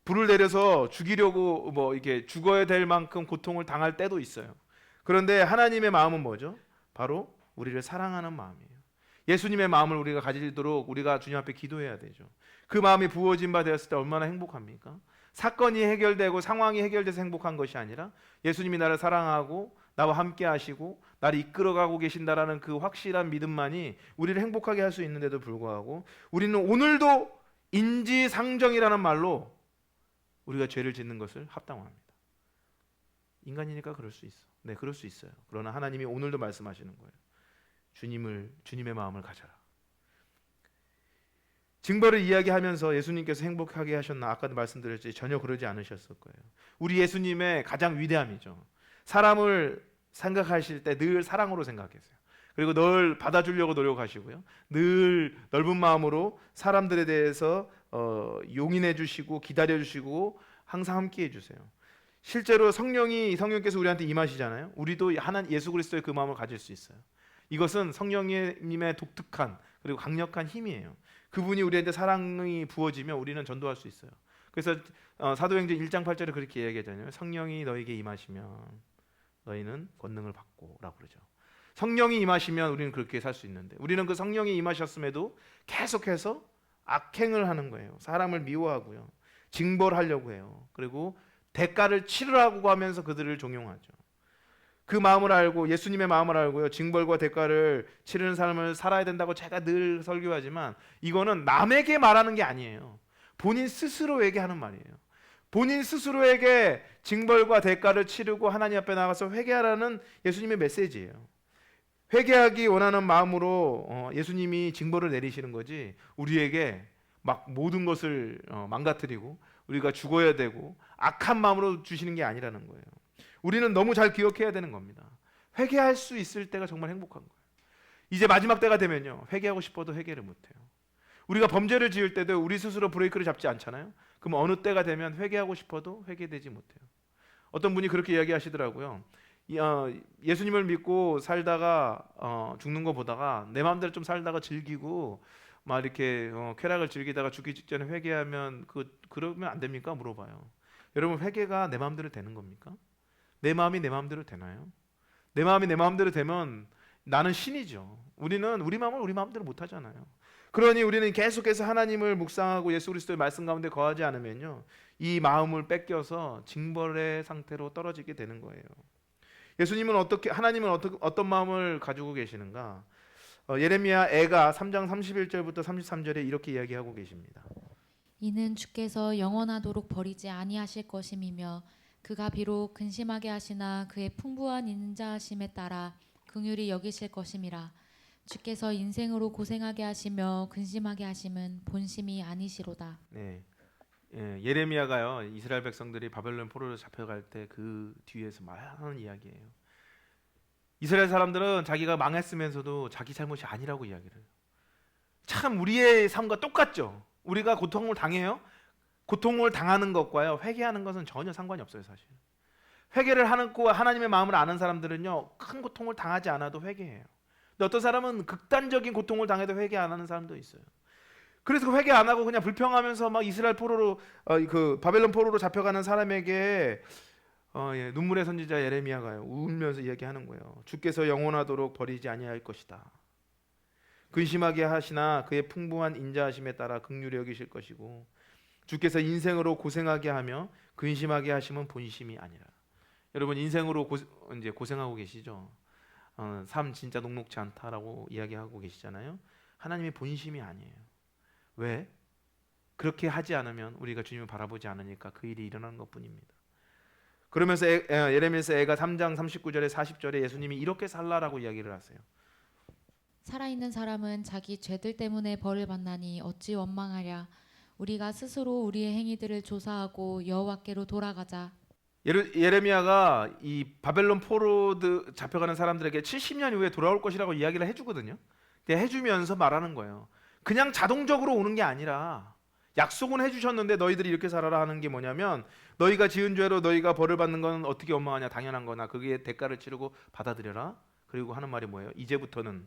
불을 내려서 죽이려고 뭐 이게 죽어야 될 만큼 고통을 당할 때도 있어요. 그런데 하나님의 마음은 뭐죠? 바로 우리를 사랑하는 마음이에요. 예수님의 마음을 우리가 가지도록 우리가 주님 앞에 기도해야 되죠. 그 마음이 부어진 바 되었을 때 얼마나 행복합니까? 사건이 해결되고 상황이 해결돼서 행복한 것이 아니라 예수님이 나를 사랑하고 나와 함께 하시고 나를 이끌어가고 계신다라는 그 확실한 믿음만이 우리를 행복하게 할 수 있는데도 불구하고 우리는 오늘도 인지상정이라는 말로 우리가 죄를 짓는 것을 합당화합니다. 인간이니까 그럴 수 있어. 네, 그럴 수 있어요. 그러나 하나님이 오늘도 말씀하시는 거예요. 주님의 마음을 가져라. 징벌을 이야기하면서 예수님께서 행복하게 하셨나? 아까도 말씀드렸지 전혀 그러지 않으셨을 거예요. 우리 예수님의 가장 위대함이죠. 사람을 생각하실 때 늘 사랑으로 생각하세요. 그리고 늘 받아주려고 노력하시고요. 늘 넓은 마음으로 사람들에 대해서 용인해 주시고 기다려 주시고 항상 함께 해 주세요. 실제로 성령께서 우리한테 임하시잖아요. 우리도 예수 그리스도의 그 마음을 가질 수 있어요. 이것은 성령님의 독특한 그리고 강력한 힘이에요. 그분이 우리한테 사랑이 부어지면 우리는 전도할 수 있어요. 그래서 사도행전 1장 8절에 그렇게 얘기하잖아요. 성령이 너에게 임하시면 너희는 권능을 받고 라고 그러죠. 성령이 임하시면 우리는 그렇게 살 수 있는데 우리는 그 성령이 임하셨음에도 계속해서 악행을 하는 거예요. 사람을 미워하고요. 징벌하려고 해요. 그리고 대가를 치르라고 하면서 그들을 종용하죠. 그 마음을 알고 예수님의 마음을 알고요. 징벌과 대가를 치르는 삶을 살아야 된다고 제가 늘 설교하지만 이거는 남에게 말하는 게 아니에요. 본인 스스로에게 하는 말이에요. 본인 스스로에게 징벌과 대가를 치르고 하나님 앞에 나가서 회개하라는 예수님의 메시지예요. 회개하기 원하는 마음으로 예수님이 징벌을 내리시는 거지 우리에게 막 모든 것을 망가뜨리고 우리가 죽어야 되고 악한 마음으로 주시는 게 아니라는 거예요. 우리는 너무 잘 기억해야 되는 겁니다. 회개할 수 있을 때가 정말 행복한 거예요. 이제 마지막 때가 되면요. 회개하고 싶어도 회개를 못해요. 우리가 범죄를 지을 때도 우리 스스로 브레이크를 잡지 않잖아요. 그럼 어느 때가 되면 회개하고 싶어도 회개되지 못해요. 어떤 분이 그렇게 이야기하시더라고요. 예수님을 믿고 살다가 죽는 거 보다가 내 마음대로 좀 살다가 즐기고 막 이렇게 쾌락을 즐기다가 죽기 직전에 회개하면 그러면 안 됩니까? 물어봐요. 여러분 회개가 내 마음대로 되는 겁니까? 내 마음이 내 마음대로 되나요? 내 마음이 내 마음대로 되면 나는 신이죠. 우리는 우리 마음을 우리 마음대로 못 하잖아요. 그러니 우리는 계속해서 하나님을 묵상하고 예수 그리스도의 말씀 가운데 거하지 않으면요. 이 마음을 뺏겨서 징벌의 상태로 떨어지게 되는 거예요. 하나님은 어떤 마음을 가지고 계시는가? 예레미야 애가 3장 31절부터 33절에 이렇게 이야기하고 계십니다. 이는 주께서 영원하도록 버리지 아니하실 것임이며 그가 비록 근심하게 하시나 그의 풍부한 인자하심에 따라 긍휼히 여기실 것임이라. 주께서 인생으로 고생하게 하시며 근심하게 하심은 본심이 아니시로다. 네. 예레미야가요. 이스라엘 백성들이 바벨론 포로로 잡혀갈 때 그 뒤에서 말하는 이야기예요. 이스라엘 사람들은 자기가 망했으면서도 자기 잘못이 아니라고 이야기를 해요. 참 우리의 삶과 똑같죠. 우리가 고통을 당해요. 고통을 당하는 것과요 회개하는 것은 전혀 상관이 없어요. 사실 회개를 하고 하나님의 마음을 아는 사람들은요 큰 고통을 당하지 않아도 회개해요. 근데 어떤 사람은 극단적인 고통을 당해도 회개 안 하는 사람도 있어요. 그래서 그 회개 안 하고 그냥 불평하면서 막 이스라엘 포로로 그 바벨론 포로로 잡혀가는 사람에게 눈물의 선지자 예레미야가요 울면서 이야기하는 거예요. 주께서 영원하도록 버리지 아니할 것이다. 근심하게 하시나 그의 풍부한 인자하심에 따라 긍휼히 여기실 것이고 주께서 인생으로 고생하게 하며 근심하게 하시면 본심이 아니라. 여러분 인생으로 이제 고생하고 계시죠. 삶 진짜 녹록지 않다라고 이야기하고 계시잖아요. 하나님의 본심이 아니에요. 왜? 그렇게 하지 않으면 우리가 주님을 바라보지 않으니까 그 일이 일어나는 것뿐입니다. 그러면서 예레미야서 애가 3장 39절에 40절에 예수님이 이렇게 살라라고 이야기를 하세요. 살아있는 사람은 자기 죄들 때문에 벌을 받나니 어찌 원망하랴. 우리가 스스로 우리의 행위들을 조사하고 여호와께로 돌아가자. 예레미야가 이 바벨론 포로드 잡혀가는 사람들에게 70년 후에 돌아올 것이라고 이야기를 해주거든요. 해주면서 말하는 거예요. 그냥 자동적으로 오는 게 아니라 약속은 해주셨는데 너희들이 이렇게 살아라 하는 게 뭐냐면 너희가 지은 죄로 너희가 벌을 받는 건 어떻게 원망하냐 당연한 거나 그게 대가를 치르고 받아들여라. 그리고 하는 말이 뭐예요? 이제부터는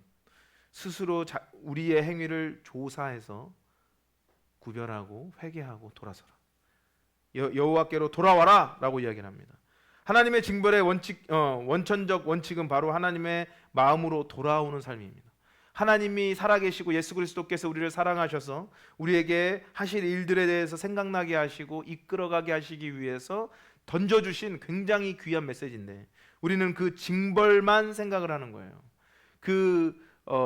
스스로 우리의 행위를 조사해서 구별하고 회개하고 돌아서라. 여호와께로 돌아와라 라고 이야기를 합니다. 하나님의 징벌의 원천적 원칙은 바로 하나님의 마음으로 돌아오는 삶입니다. 하나님이 살아계시고 예수 그리스도께서 우리를 사랑하셔서 우리에게 하실 일들에 대해서 생각나게 하시고 이끌어가게 하시기 위해서 던져주신 굉장히 귀한 메시지인데 우리는 그 징벌만 생각을 하는 거예요. 그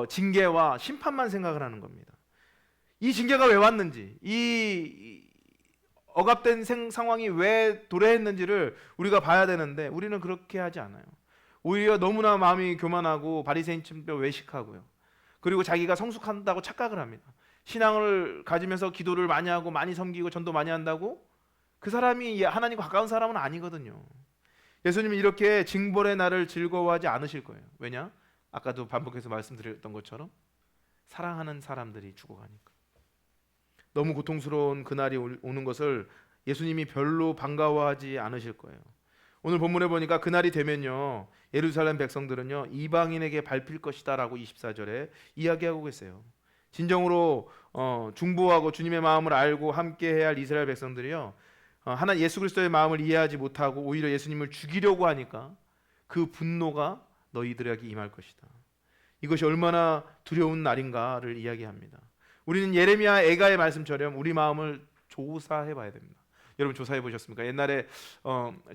징계와 심판만 생각을 하는 겁니다. 이 징계가 왜 왔는지, 이 억압된 상황이 왜 도래했는지를 우리가 봐야 되는데 우리는 그렇게 하지 않아요. 오히려 너무나 마음이 교만하고 바리새인처럼 외식하고요. 그리고 자기가 성숙한다고 착각을 합니다. 신앙을 가지면서 기도를 많이 하고 많이 섬기고 전도 많이 한다고 그 사람이 하나님과 가까운 사람은 아니거든요. 예수님은 이렇게 징벌의 날을 즐거워하지 않으실 거예요. 왜냐? 아까도 반복해서 말씀드렸던 것처럼 사랑하는 사람들이 죽어가니까. 너무 고통스러운 그날이 오는 것을 예수님이 별로 반가워하지 않으실 거예요. 오늘 본문에 보니까 그날이 되면요, 예루살렘 백성들은요 이방인에게 밟힐 것이다 라고 24절에 이야기하고 계세요. 진정으로 중보하고 주님의 마음을 알고 함께해야 할 이스라엘 백성들이요, 하나 예수 그리스도의 마음을 이해하지 못하고 오히려 예수님을 죽이려고 하니까 그 분노가 너희들에게 임할 것이다. 이것이 얼마나 두려운 날인가를 이야기합니다. 우리는 예레미야 애가의 말씀처럼 우리 마음을 조사해 봐야 됩니다. 여러분 조사해 보셨습니까? 옛날에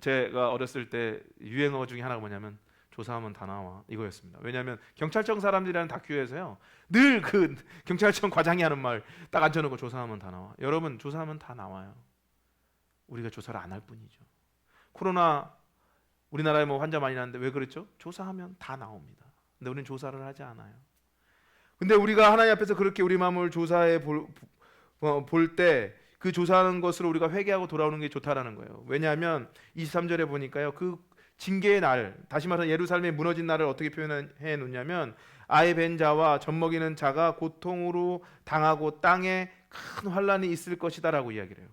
제가 어렸을 때 유행어 중에 하나가 뭐냐면 조사하면 다 나와 이거였습니다. 왜냐하면 경찰청 사람들이라는 다큐에서요 늘 그 경찰청 과장이 하는 말 딱 앉혀놓고 조사하면 다 나와. 여러분 조사하면 다 나와요. 우리가 조사를 안 할 뿐이죠. 코로나 우리나라에 뭐 환자 많이 났는데 왜 그랬죠? 조사하면 다 나옵니다. 근데 우리는 조사를 하지 않아요. 근데 우리가 하나님 앞에서 그렇게 우리 마음을 조사해 볼 때 그 조사하는 것으로 우리가 회개하고 돌아오는 게 좋다라는 거예요. 왜냐하면 23절에 보니까요 그 징계의 날, 다시 말해서 예루살렘이 무너진 날을 어떻게 표현해 놓냐면 아이 벤 자와 젖먹이는 자가 고통으로 당하고 땅에 큰 환란이 있을 것이다라고 이야기를 해요.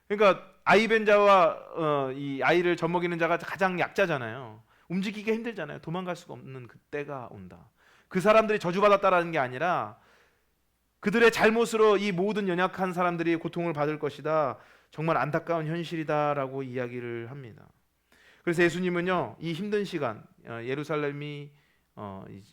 그러니까 아이 벤 자와 이 아이를 젖먹이는 자가 가장 약자잖아요. 움직이기가 힘들잖아요. 도망갈 수가 없는 그때가 온다. 그 사람들이 저주받았다라는 게 아니라 그들의 잘못으로 이 모든 연약한 사람들이 고통을 받을 것이다. 정말 안타까운 현실이다라고 이야기를 합니다. 그래서 예수님은요 이 힘든 시간 예루살렘이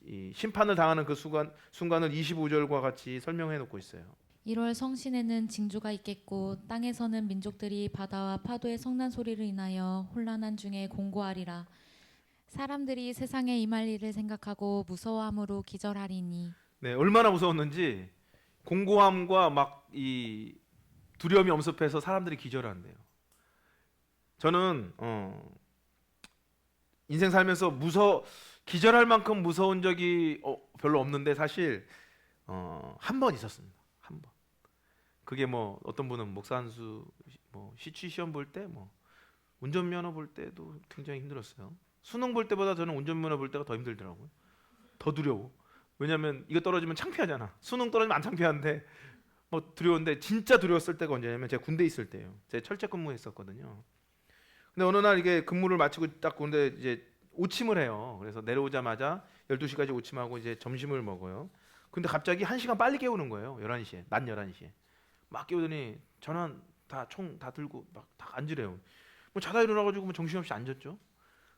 이 심판을 당하는 그 순간을 25절과 같이 설명해 놓고 있어요. 1월 성신에는 징조가 있겠고 땅에서는 민족들이 바다와 파도의 성난 소리를 인하여 혼란한 중에 공고하리라. 사람들이 세상에 임할 일을 생각하고 무서워함으로 기절하리니. 네, 얼마나 무서웠는지 공고함과 막 이 두려움이 엄습해서 사람들이 기절한대요. 저는 인생 살면서 기절할 만큼 무서운 적이 별로 없는데 사실 한 번 있었습니다. 한 번. 그게 뭐 어떤 분은 목사 한수 뭐 시취 시험 볼 때 뭐 운전면허 볼 때도 굉장히 힘들었어요. 수능 볼 때보다 저는 운전면허 볼 때가 더 힘들더라고요. 더 두려워. 왜냐면 이거 떨어지면 창피하잖아. 수능 떨어지면 안 창피한데 뭐 두려운데 진짜 두려웠을 때가 언제냐면 제가 군대 있을 때예요. 제가 철책 근무했었거든요. 근데 어느 날 이게 근무를 마치고 딱 군대 이제 오침을 해요. 그래서 내려오자마자 12시까지 오침하고 이제 점심을 먹어요. 근데 갑자기 1시간 빨리 깨우는 거예요. 11시에. 낮 11시에. 막 깨우더니 전원 다 총 다 들고 막 다 앉으래요. 뭐 자다 일어나가지고 뭐 정신없이 앉았죠.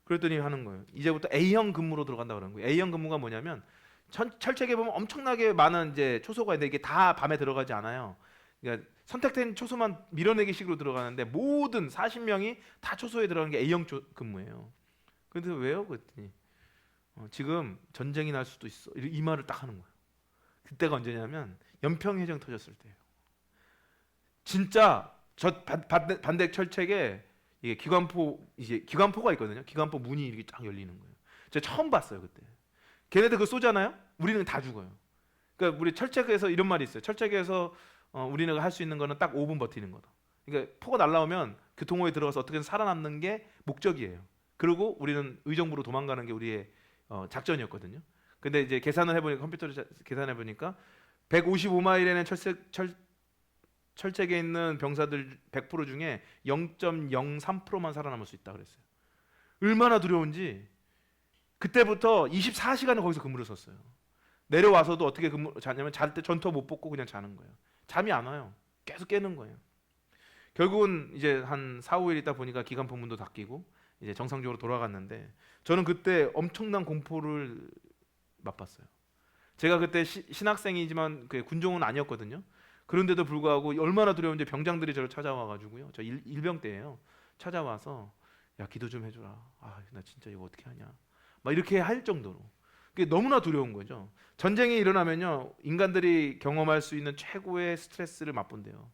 그랬더니 하는 거예요. 이제부터 A형 근무로 들어간다 그러는 거예요. A형 근무가 뭐냐면 철책에 보면 엄청나게 많은 이제 초소가 있는데 이게 다 밤에 들어가지 않아요. 그러니까 선택된 초소만 밀어내기 식으로 들어가는데 모든 40명이 다 초소에 들어가는 게 A형 근무예요. 근데 왜요? 그랬더니 지금 전쟁이 날 수도 있어. 이 말을 딱 하는 거예요. 그때가 언제냐면 연평해전 터졌을 때예요. 진짜 저 반대 철책에 이게 기관포가 있거든요. 기관포 문이 이렇게 딱 열리는 거예요. 제가 처음 봤어요 그때. 걔네들 그거 쏘잖아요. 우리는 다 죽어요. 그러니까 우리 철책에서 이런 말이 있어요. 철책에서 우리는 할 수 있는 거는 딱 5분 버티는 거다. 그러니까 포가 날라오면 교통호에 들어가서 어떻게든 살아남는 게 목적이에요. 그리고 우리는 의정부로 도망가는 게 우리의 작전이었거든요. 근데 이제 계산을 해보니까 컴퓨터로 계산해 보니까 155마일에는 철책에 있는 병사들 100% 중에 0.03%만 살아남을 수 있다 그랬어요. 얼마나 두려운지 그때부터 24시간을 거기서 근무를 썼어요. 내려와서도 어떻게 자냐면 잘 때 전투 못 벗고 그냥 자는 거예요. 잠이 안 와요. 계속 깨는 거예요. 결국은 이제 한 4, 5일 있다 보니까 기관포 문도 닫히고 이제 정상적으로 돌아갔는데 저는 그때 엄청난 공포를 맛봤어요. 제가 그때 신학생이지만 군종은 아니었거든요. 그런데도 불구하고 얼마나 두려운지 병장들이 저를 찾아와 가지고요. 저 일병 때예요. 찾아와서 야 기도 좀 해줘라. 아 나 진짜 이거 어떻게 하냐. 막 이렇게 할 정도로 그게 너무나 두려운 거죠. 전쟁이 일어나면요 인간들이 경험할 수 있는 최고의 스트레스를 맛본대요.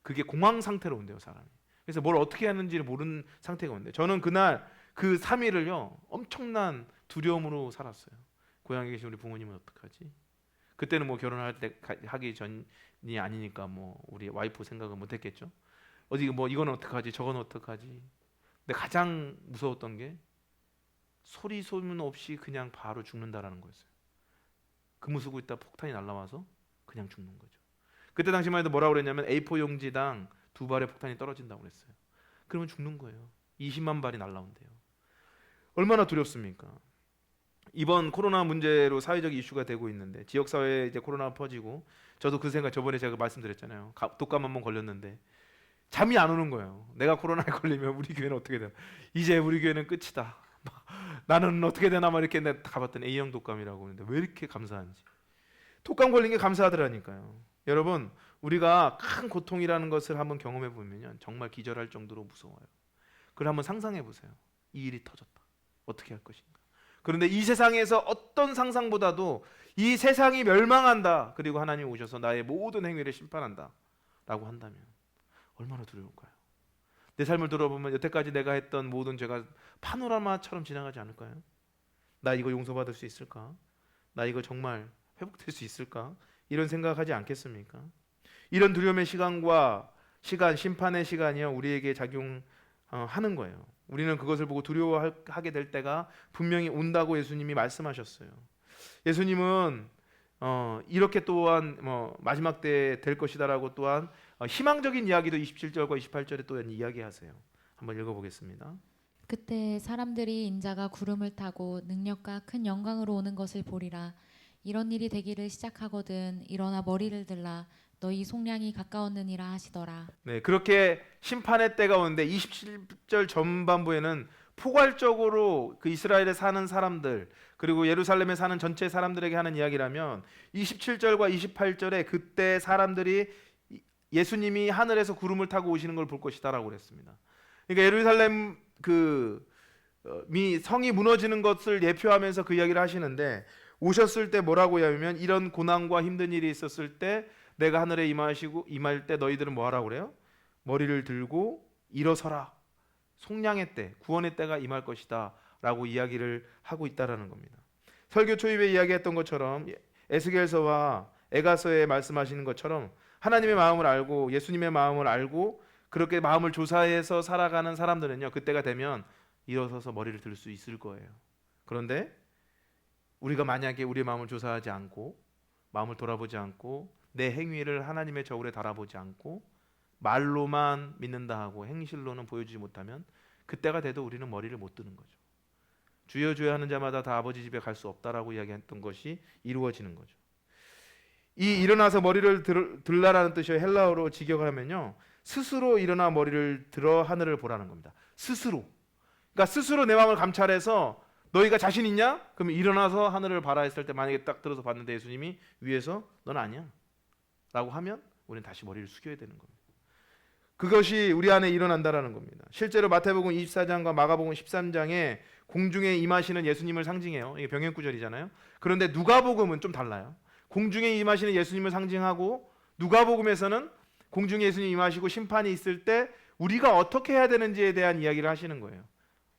그게 공황 상태로 온대요 사람이. 그래서 뭘 어떻게 하는지를 모르는 상태가 온대요. 저는 그날 그 3일을요 엄청난 두려움으로 살았어요. 고향에 계신 우리 부모님은 어떡하지? 그때는 뭐 결혼할 때 하기 전 아니니까 뭐 우리 와이프 생각은 못했겠죠. 어디 뭐 이거는 어떡하지, 저건 어떡하지. 근데 가장 무서웠던 게 소리 소문 없이 그냥 바로 죽는다라는 거였어요. 근무 쓰고 있다 폭탄이 날라와서 그냥 죽는 거죠. 그때 당시만 해도 뭐라고 그랬냐면 A4 용지당 2발의 폭탄이 떨어진다고 그랬어요. 그러면 죽는 거예요. 20만 발이 날라온대요. 얼마나 두렵습니까? 이번 코로나 문제로 사회적 이슈가 되고 있는데 지역 사회에 이제 코로나가 퍼지고 저도 그 생각 저번에 제가 말씀드렸잖아요. 독감 한번 걸렸는데 잠이 안 오는 거예요. 내가 코로나에 걸리면 우리 교회는 어떻게 되나? 이제 우리 교회는 끝이다. 나는 어떻게 되나 막 이렇게 내가 가봤더니 A형 독감이라고 하는데 왜 이렇게 감사한지. 독감 걸린 게 감사하더라니까요. 여러분 우리가 큰 고통이라는 것을 한번 경험해 보면 정말 기절할 정도로 무서워요. 그걸 한번 상상해 보세요. 이 일이 터졌다. 어떻게 할 것인가. 그런데 이 세상에서 어떤 상상보다도 이 세상이 멸망한다. 그리고 하나님 오셔서 나의 모든 행위를 심판한다. 라고 한다면 얼마나 두려울까요? 내 삶을 돌아보면 여태까지 내가 했던 모든 죄가 파노라마처럼 지나가지 않을까요? 나 이거 용서받을 수 있을까? 나 이거 정말 회복될 수 있을까? 이런 생각하지 않겠습니까? 이런 두려움의 시간, 심판의 시간이요 우리에게 작용하는 거예요. 우리는 그것을 보고 두려워하게 될 때가 분명히 온다고 예수님이 말씀하셨어요. 예수님은 이렇게 또한 마지막 때 될 것이다라고 또한 희망적인 이야기도 27절과 28절에 또한 이야기하세요. 한번 읽어보겠습니다. 그때 사람들이 인자가 구름을 타고 능력과 큰 영광으로 오는 것을 보리라. 이런 일이 되기를 시작하거든 일어나 머리를 들라. 너희 속량이 가까웠느니라 하시더라. 네, 그렇게 심판의 때가 오는데 27절 전반부에는 포괄적으로 그 이스라엘에 사는 사람들 그리고 예루살렘에 사는 전체 사람들에게 하는 이야기라면 27절과 28절에 그때 사람들이 예수님이 하늘에서 구름을 타고 오시는 걸 볼 것이다라고 그랬습니다. 그러니까 예루살렘 성이 무너지는 것을 예표하면서 그 이야기를 하시는데 오셨을 때 뭐라고 하냐면 이런 고난과 힘든 일이 있었을 때 내가 하늘에 임할 때 너희들은 뭐 하라고 그래요? 머리를 들고 일어서라. 속량의 때, 구원의 때가 임할 것이다 라고 이야기를 하고 있다라는 겁니다. 설교 초입에 이야기했던 것처럼 에스겔서와 에가서에 말씀하시는 것처럼 하나님의 마음을 알고 예수님의 마음을 알고 그렇게 마음을 조사해서 살아가는 사람들은요 그때가 되면 일어서서 머리를 들 수 있을 거예요. 그런데 우리가 만약에 우리의 마음을 조사하지 않고 마음을 돌아보지 않고 내 행위를 하나님의 저울에 달아보지 않고 말로만 믿는다 하고 행실로는 보여주지 못하면 그때가 돼도 우리는 머리를 못 드는 거죠. 주여 주여 하는 자마다 다 아버지 집에 갈 수 없다라고 이야기했던 것이 이루어지는 거죠. 이 일어나서 머리를 들라라는 뜻이 헬라어로 직역하면요 스스로 일어나 머리를 들어 하늘을 보라는 겁니다. 스스로. 그러니까 스스로 내 마음을 감찰해서 너희가 자신 있냐? 그러면 일어나서 하늘을 봐라 했을 때 만약에 딱 들어서 봤는데 예수님이 위에서 넌 아니야 라고 하면 우리는 다시 머리를 숙여야 되는 겁니다. 그것이 우리 안에 일어난다라는 겁니다. 실제로 마태복음 24장과 마가복음 13장에 공중에 임하시는 예수님을 상징해요. 이게 병행구절이잖아요. 그런데 누가복음은 좀 달라요. 공중에 임하시는 예수님을 상징하고 누가복음에서는 공중에 예수님 임하시고 심판이 있을 때 우리가 어떻게 해야 되는지에 대한 이야기를 하시는 거예요.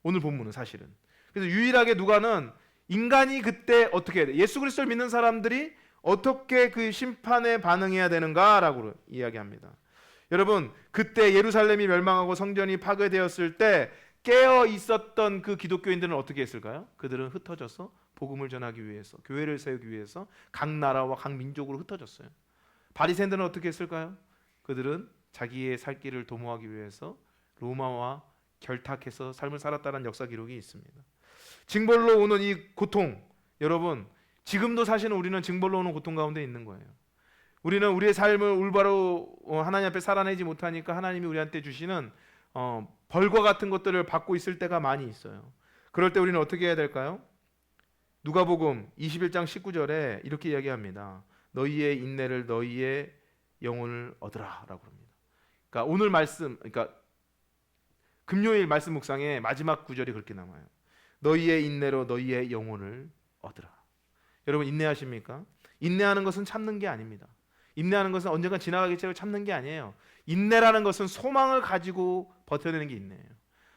오늘 본문은 사실은. 그래서 유일하게 누가는 인간이 그때 어떻게 해야 돼? 예수 그리스도를 믿는 사람들이 어떻게 그 심판에 반응해야 되는가라고 이야기합니다. 여러분 그때 예루살렘이 멸망하고 성전이 파괴되었을 때 깨어 있었던 그 기독교인들은 어떻게 했을까요? 그들은 흩어져서 복음을 전하기 위해서 교회를 세우기 위해서 각 나라와 각 민족으로 흩어졌어요. 바리새인들은 어떻게 했을까요? 그들은 자기의 살 길을 도모하기 위해서 로마와 결탁해서 삶을 살았다는 역사 기록이 있습니다. 징벌로 오는 이 고통 여러분 지금도 사실은 우리는 징벌로 오는 고통 가운데 있는 거예요. 우리는 우리의 삶을 올바로 하나님 앞에 살아내지 못하니까 하나님이 우리한테 주시는 벌과 같은 것들을 받고 있을 때가 많이 있어요. 그럴 때 우리는 어떻게 해야 될까요? 누가복음 21장 19절에 이렇게 이야기합니다. 너희의 인내를 너희의 영혼을 얻으라 라고 합니다. 그러니까 오늘 말씀 그러니까 금요일 말씀 묵상의 마지막 구절이 그렇게 남아요. 너희의 인내로 너희의 영혼을 얻으라. 여러분 인내하십니까? 인내하는 것은 참는 게 아닙니다. 인내하는 것은 언젠가 지나가겠지라고 참는 게 아니에요. 인내라는 것은 소망을 가지고 버텨내는 게 인내예요.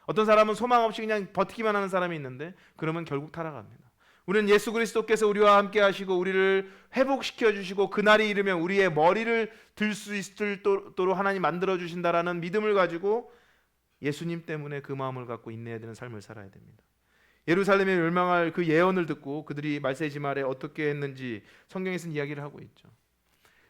어떤 사람은 소망 없이 그냥 버티기만 하는 사람이 있는데 그러면 결국 타락합니다. 우리는 예수 그리스도께서 우리와 함께 하시고 우리를 회복시켜 주시고 그날이 이르면 우리의 머리를 들 수 있도록 하나님 만들어 주신다라는 믿음을 가지고 예수님 때문에 그 마음을 갖고 인내해야 되는 삶을 살아야 됩니다. 예루살렘에 멸망할 그 예언을 듣고 그들이 말세지 말에 어떻게 했는지 성경에서는 이야기를 하고 있죠.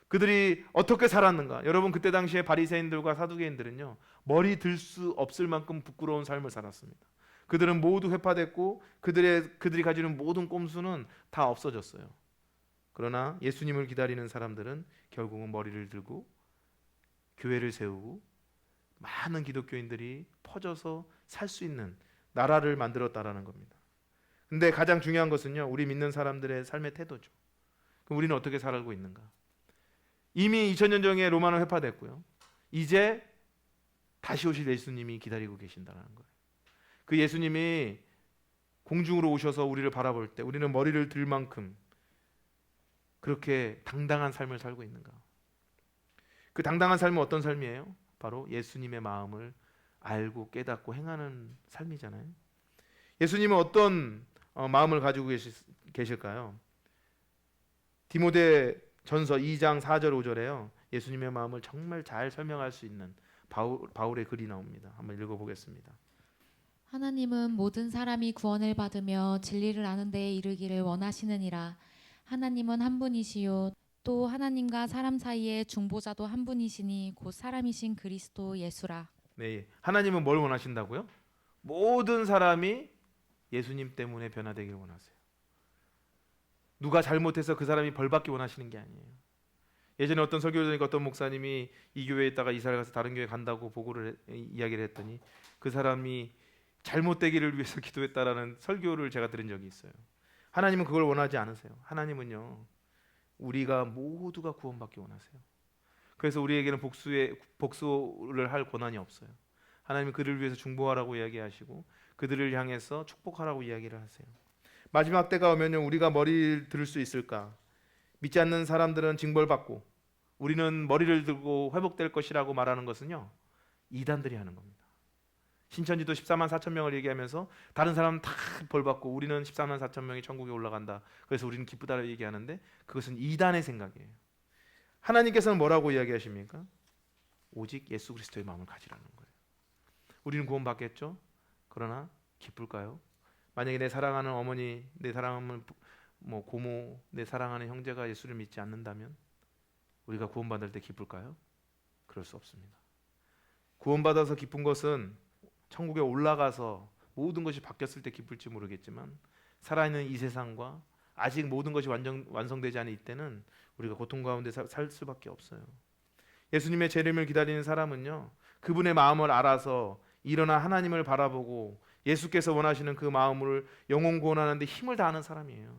그들이 어떻게 살았는가? 여러분, 그때 당시에 바리새인들과 사두개인들은요, 머리 들 수 없을 만큼 부끄러운 삶을 살았습니다. 그들은 모두 회파됐고 그들이 가지는 모든 꼼수는 다 없어졌어요. 그러나 예수님을 기다리는 사람들은 결국은 머리를 들고 교회를 세우고 많은 기독교인들이 퍼져서 살 수 있는 나라를 만들었다라는 겁니다. 근데 가장 중요한 것은요, 우리 믿는 사람들의 삶의 태도죠. 그럼 우리는 어떻게 살고 있는가? 이미 2000년 전에 로마는 회파됐고요. 이제 다시 오실 예수님이 기다리고 계신다는 거예요. 그 예수님이 공중으로 오셔서 우리를 바라볼 때 우리는 머리를 들 만큼 그렇게 당당한 삶을 살고 있는가? 그 당당한 삶은 어떤 삶이에요? 바로 예수님의 마음을 알고 깨닫고 행하는 삶이잖아요. 예수님은 어떤 마음을 가지고 계실까요? 디모데 전서 2장 4절 5절에요. 예수님의 마음을 정말 잘 설명할 수 있는 바울의 글이 나옵니다. 한번 읽어보겠습니다. 하나님은 모든 사람이 구원을 받으며 진리를 아는 데에 이르기를 원하시느니라. 하나님은 한 분이시요 또 하나님과 사람 사이의 중보자도 한 분이시니 곧 사람이신 그리스도 예수라. 네, 하나님은 뭘 원하신다고요? 모든 사람이 예수님 때문에 변화되기를 원하세요. 누가 잘못해서 그 사람이 벌받기 원하시는 게 아니에요. 예전에 어떤 설교자니까 어떤 목사님이 이 교회에 있다가 이사를 가서 다른 교회 간다고 이야기를 했더니 그 사람이 잘못되기를 위해서 기도했다라는 설교를 제가 들은 적이 있어요. 하나님은 그걸 원하지 않으세요. 하나님은요, 우리가 모두가 구원받기 원하세요. 그래서 우리에게는 복수를 할 권한이 없어요. 하나님은 그들을 위해서 중보하라고 이야기하시고 그들을 향해서 축복하라고 이야기를 하세요. 마지막 때가 오면요, 우리가 머리를 들 수 있을까? 믿지 않는 사람들은 징벌받고 우리는 머리를 들고 회복될 것이라고 말하는 것은요, 이단들이 하는 겁니다. 신천지도 14만 4천 명을 얘기하면서 다른 사람은 다 벌받고 우리는 14만 4천 명이 천국에 올라간다. 그래서 우리는 기쁘다고 얘기하는데 그것은 이단의 생각이에요. 하나님께서는 뭐라고 이야기하십니까? 오직 예수 그리스도의 마음을 가지라는 거예요. 우리는 구원받겠죠? 그러나 기쁠까요? 만약에 내 사랑하는 어머니, 내 사랑하는 고모, 내 사랑하는 형제가 예수를 믿지 않는다면 우리가 구원받을 때 기쁠까요? 그럴 수 없습니다. 구원받아서 기쁜 것은 천국에 올라가서 모든 것이 바뀌었을 때 기쁠지 모르겠지만 살아있는 이 세상과 아직 모든 것이 완성되지 않은 이때는 우리가 고통 가운데 살 수밖에 없어요. 예수님의 재림을 기다리는 사람은요, 그분의 마음을 알아서 일어나 하나님을 바라보고 예수께서 원하시는 그 마음을 영혼 구원하는 데 힘을 다하는 사람이에요.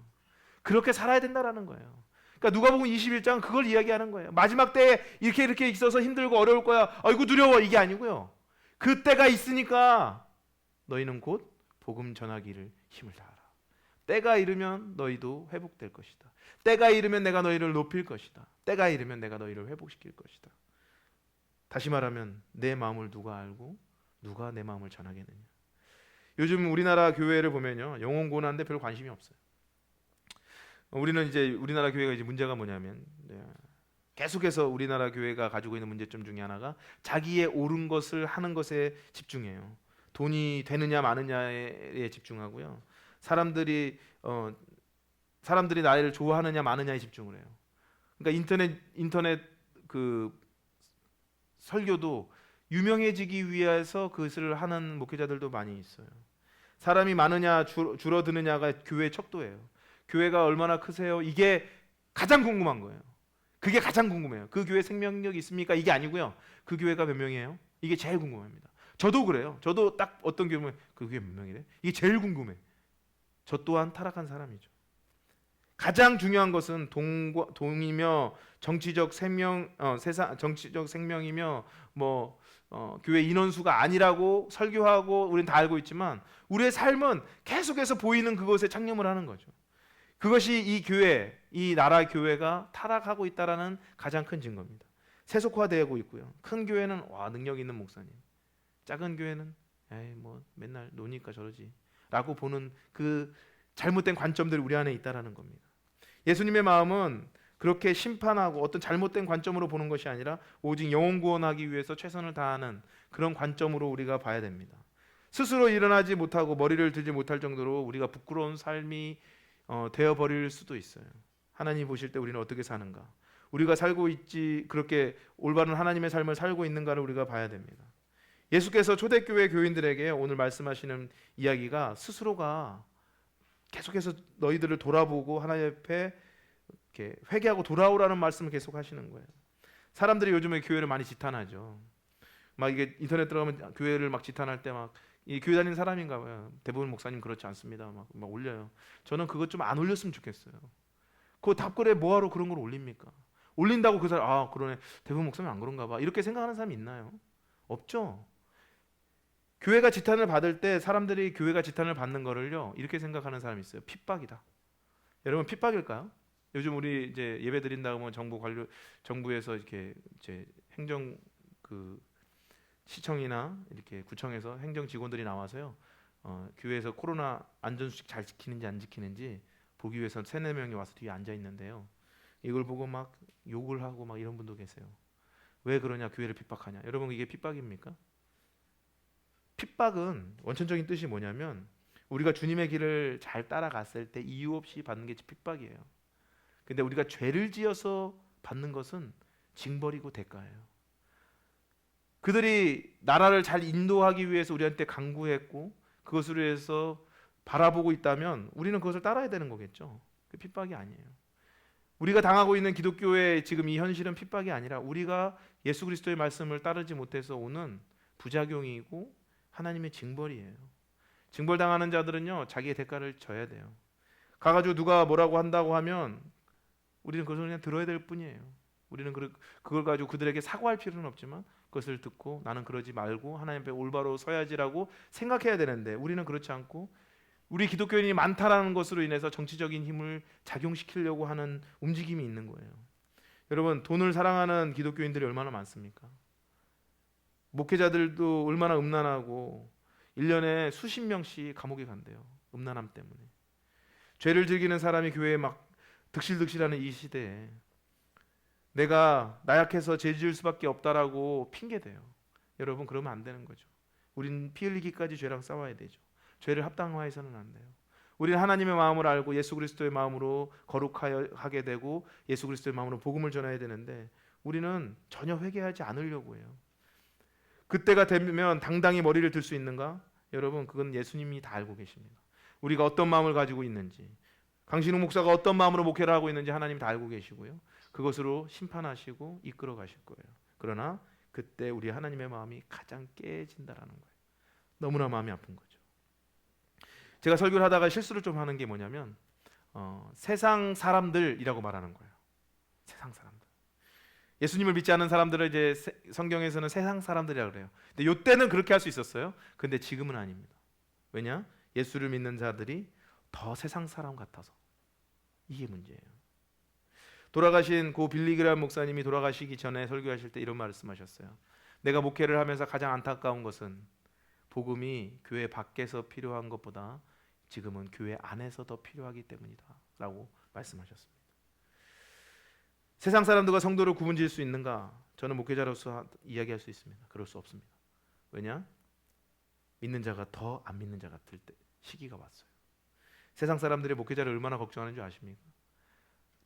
그렇게 살아야 된다라는 거예요. 그러니까 누가복음 21장 그걸 이야기하는 거예요. 마지막 때에 이렇게 있어서 힘들고 어려울 거야. 아이고 두려워, 이게 아니고요. 그때가 있으니까 너희는 곧 복음 전하기를 힘을 다하라. 때가 이르면 너희도 회복될 것이다. 때가 이르면 내가 너희를 높일 것이다. 때가 이르면 내가 너희를 회복시킬 것이다. 다시 말하면 내 마음을 누가 알고 누가 내 마음을 전하겠느냐. 요즘 우리나라 교회를 보면요, 영혼 구원하는데 별 관심이 없어요. 우리는 이제 우리나라 교회가 이제 문제가 뭐냐면 계속해서 우리나라 교회가 가지고 있는 문제점 중에 하나가 자기의 옳은 것을 하는 것에 집중해요. 돈이 되느냐 마느냐에 집중하고요. 사람들이 나를 좋아하느냐 마느냐에 집중을 해요. 그러니까 인터넷 그 설교도 유명해지기 위해서 그것을 하는 목회자들도 많이 있어요. 사람이 많으냐 줄어드느냐가 교회의 척도예요. 교회가 얼마나 크세요? 이게 가장 궁금한 거예요. 그게 가장 궁금해요. 그 교회 생명력이 있습니까? 이게 아니고요. 그 교회가 몇 명이에요? 이게 제일 궁금합니다. 저도 그래요. 저도 딱 어떤 교회 보면 그 교회 몇 명이래? 이게 제일 궁금해. 저 또한 타락한 사람이죠. 가장 중요한 것은 돈이며 정치적 생명이며 교회 인원수가 아니라고 설교하고 우리는 다 알고 있지만 우리의 삶은 계속해서 보이는 그것에 착념을 하는 거죠. 그것이 이 교회, 이 나라 교회가 타락하고 있다라는 가장 큰 증거입니다. 세속화되고 있고요. 큰 교회는 능력 있는 목사님, 작은 교회는 맨날 노니까 저러지 라고 보는 그 잘못된 관점들이 우리 안에 있다라는 겁니다. 예수님의 마음은 그렇게 심판하고 어떤 잘못된 관점으로 보는 것이 아니라 오직 영혼 구원하기 위해서 최선을 다하는 그런 관점으로 우리가 봐야 됩니다. 스스로 일어나지 못하고 머리를 들지 못할 정도로 우리가 부끄러운 삶이 되어버릴 수도 있어요. 하나님 보실 때 우리는 어떻게 사는가, 우리가 살고 있지 그렇게 올바른 하나님의 삶을 살고 있는가를 우리가 봐야 됩니다. 예수께서 초대교회 교인들에게 오늘 말씀하시는 이야기가 스스로가 계속해서 너희들을 돌아보고 하나님 앞에 이렇게 회개하고 돌아오라는 말씀을 계속 하시는 거예요. 사람들이 요즘에 교회를 많이 지탄하죠. 막 이게 인터넷 들어가면 교회를 막 지탄할 때 막 이 교회 다니는 사람인가 봐요. 대부분 목사님 그렇지 않습니다. 막 올려요. 저는 그것 좀 안 올렸으면 좋겠어요. 그 답글에 뭐하러 그런 걸 올립니까? 올린다고 그 사람 아 그러네 대부분 목사님 안 그런가 봐 이렇게 생각하는 사람이 있나요? 없죠. 교회가 지탄을 받을 때 사람들이 교회가 지탄을 받는 거를요 이렇게 생각하는 사람이 있어요. 핍박이다. 여러분 핍박일까요? 요즘 우리 이제 예배 드린다고 하면 정부에서 이렇게 이제 행정 시청이나 이렇게 구청에서 행정 직원들이 나와서요 교회에서 코로나 안전수칙 잘 지키는지 안 지키는지 보기 위해서 3-4명이 와서 뒤에 앉아 있는데요. 이걸 보고 막 욕을 하고 막 이런 분도 계세요. 왜 그러냐, 교회를 핍박하냐. 여러분 이게 핍박입니까? 핍박은 원천적인 뜻이 뭐냐면 우리가 주님의 길을 잘 따라갔을 때 이유 없이 받는 게 핍박이에요. 근데 우리가 죄를 지어서 받는 것은 징벌이고 대가예요. 그들이 나라를 잘 인도하기 위해서 우리한테 강구했고 그것으로 해서 바라보고 있다면 우리는 그것을 따라야 되는 거겠죠. 그 핍박이 아니에요. 우리가 당하고 있는 기독교의 지금 이 현실은 핍박이 아니라 우리가 예수 그리스도의 말씀을 따르지 못해서 오는 부작용이고 하나님의 징벌이에요. 징벌당하는 자들은요 자기의 대가를 져야 돼요. 가가지고 누가 뭐라고 한다고 하면 우리는 그것을 그냥 들어야 될 뿐이에요. 우리는 그걸 가지고 그들에게 사과할 필요는 없지만 그것을 듣고 나는 그러지 말고 하나님 앞에 올바로 서야지라고 생각해야 되는데 우리는 그렇지 않고 우리 기독교인이 많다라는 것으로 인해서 정치적인 힘을 작용시키려고 하는 움직임이 있는 거예요. 여러분 돈을 사랑하는 기독교인들이 얼마나 많습니까? 목회자들도 얼마나 음란하고 1년에 수십 명씩 감옥에 간대요. 음란함 때문에. 죄를 즐기는 사람이 교회에 막 득실득실하는 이 시대에 내가 나약해서 죄 지을 수밖에 없다라고 핑계대요. 여러분 그러면 안 되는 거죠. 우린 피 흘리기까지 죄랑 싸워야 되죠. 죄를 합당화해서는 안 돼요. 우리는 하나님의 마음을 알고 예수 그리스도의 마음으로 거룩하게 되고 예수 그리스도의 마음으로 복음을 전해야 되는데 우리는 전혀 회개하지 않으려고 해요. 그때가 되면 당당히 머리를 들 수 있는가? 여러분 그건 예수님이 다 알고 계십니다. 우리가 어떤 마음을 가지고 있는지 강신욱 목사가 어떤 마음으로 목회를 하고 있는지 하나님 다 알고 계시고요. 그것으로 심판하시고 이끌어 가실 거예요. 그러나 그때 우리 하나님의 마음이 가장 깨진다라는 거예요. 너무나 마음이 아픈 거죠. 제가 설교를 하다가 실수를 좀 하는 게 뭐냐면 세상 사람들이라고 말하는 거예요. 세상 사람들. 예수님을 믿지 않는 사람들을 이제 성경에서는 세상 사람들이라고 그래요. 근데 이때는 그렇게 할 수 있었어요. 근데 지금은 아닙니다. 왜냐? 예수를 믿는 자들이 더 세상 사람 같아서. 이게 문제예요. 돌아가신 고 빌리 그레이엄 목사님이 돌아가시기 전에 설교하실 때 이런 말씀하셨어요. 내가 목회를 하면서 가장 안타까운 것은 복음이 교회 밖에서 필요한 것보다 지금은 교회 안에서 더 필요하기 때문이다 라고 말씀하셨습니다. 세상 사람들과 성도를 구분지을 수 있는가? 저는 목회자로서 이야기할 수 있습니다. 그럴 수 없습니다. 왜냐? 믿는 자가 더 안 믿는 자 같을 때 시기가 왔어요. 세상 사람들이 목회자를 얼마나 걱정하는 줄 아십니까?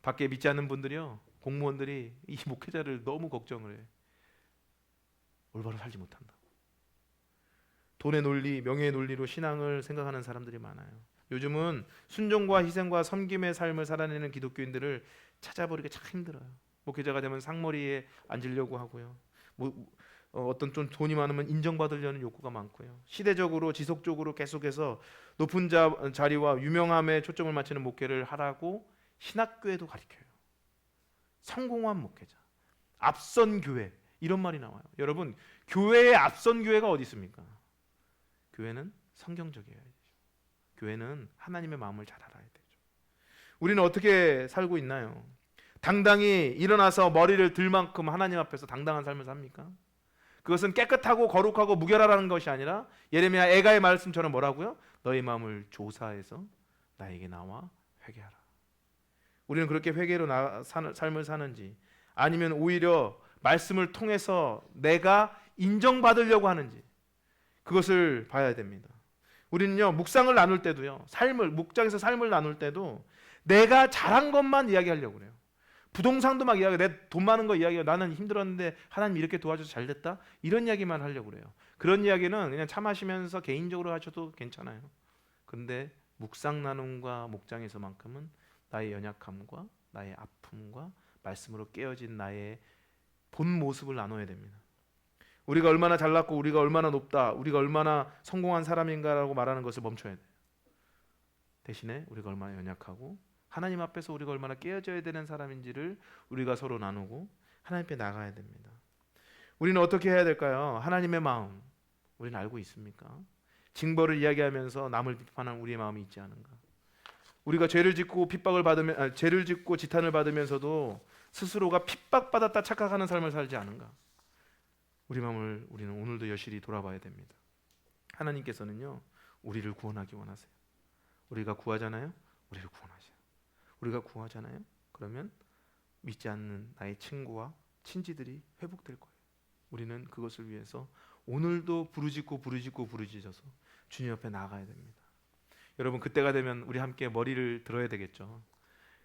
밖에 믿지 않는 분들이요, 공무원들이 이 목회자를 너무 걱정을 해요. 올바로 살지 못한다. 돈의 논리, 명예의 논리로 신앙을 생각하는 사람들이 많아요. 요즘은 순종과 희생과 섬김의 삶을 살아내는 기독교인들을 찾아보기가 참 힘들어요. 목회자가 되면 상머리에 앉으려고 하고요. 어떤 좀 돈이 많으면 인정받으려는 욕구가 많고요. 시대적으로 지속적으로 계속해서 높은 자리와 유명함에 초점을 맞추는 목회를 하라고 신학교에도 가르쳐요. 성공한 목회자, 앞선 교회 이런 말이 나와요. 여러분 교회의 앞선 교회가 어디 있습니까? 교회는 성경적이어야 되죠. 교회는 하나님의 마음을 잘 알아야 되죠. 우리는 어떻게 살고 있나요? 당당히 일어나서 머리를 들 만큼 하나님 앞에서 당당한 삶을 삽니까? 그것은 깨끗하고 거룩하고 무결하라는 것이 아니라 예레미야 애가의 말씀처럼 뭐라고요? 너의 마음을 조사해서 나에게 나와 회개하라. 우리는 그렇게 회개로 삶을 사는지, 아니면 오히려 말씀을 통해서 내가 인정받으려고 하는지, 그것을 봐야 됩니다. 우리는요, 묵상을 나눌 때도요, 묵상에서 삶을 나눌 때도 내가 잘한 것만 이야기하려고 그래요. 부동산도 막 이야기해, 내 돈 많은 거 이야기해, 나는 힘들었는데 하나님 이렇게 도와줘서 잘 됐다, 이런 이야기만 하려고 그래요. 그런 이야기는 그냥 차 마시면서 개인적으로 하셔도 괜찮아요. 그런데 묵상 나눔과 목장에서만큼은 나의 연약함과 나의 아픔과 말씀으로 깨어진 나의 본 모습을 나눠야 됩니다. 우리가 얼마나 잘났고 우리가 얼마나 높다, 우리가 얼마나 성공한 사람인가라고 말하는 것을 멈춰야 돼요. 대신에 우리가 얼마나 연약하고 하나님 앞에서 우리가 얼마나 깨어져야 되는 사람인지를 우리가 서로 나누고 하나님 앞에 나가야 됩니다. 우리는 어떻게 해야 될까요? 하나님의 마음 우리는 알고 있습니까? 징벌을 이야기하면서 남을 비판하는 우리의 마음이 있지 않은가? 우리가 죄를 짓고 죄를 짓고 지탄을 받으면서도 스스로가 핍박받았다 착각하는 삶을 살지 않은가? 우리 마음을 우리는 오늘도 여실히 돌아봐야 됩니다. 하나님께서는요, 우리를 구원하기 원하세요. 우리가 구하잖아요, 우리를 구원하세요. 우리가 구하잖아요, 그러면 믿지 않는 나의 친구와 친지들이 회복될 거예요. 우리는 그것을 위해서 오늘도 부르짖어서 주님 옆에 나가야 됩니다. 여러분, 그때가 되면 우리 함께 머리를 들어야 되겠죠.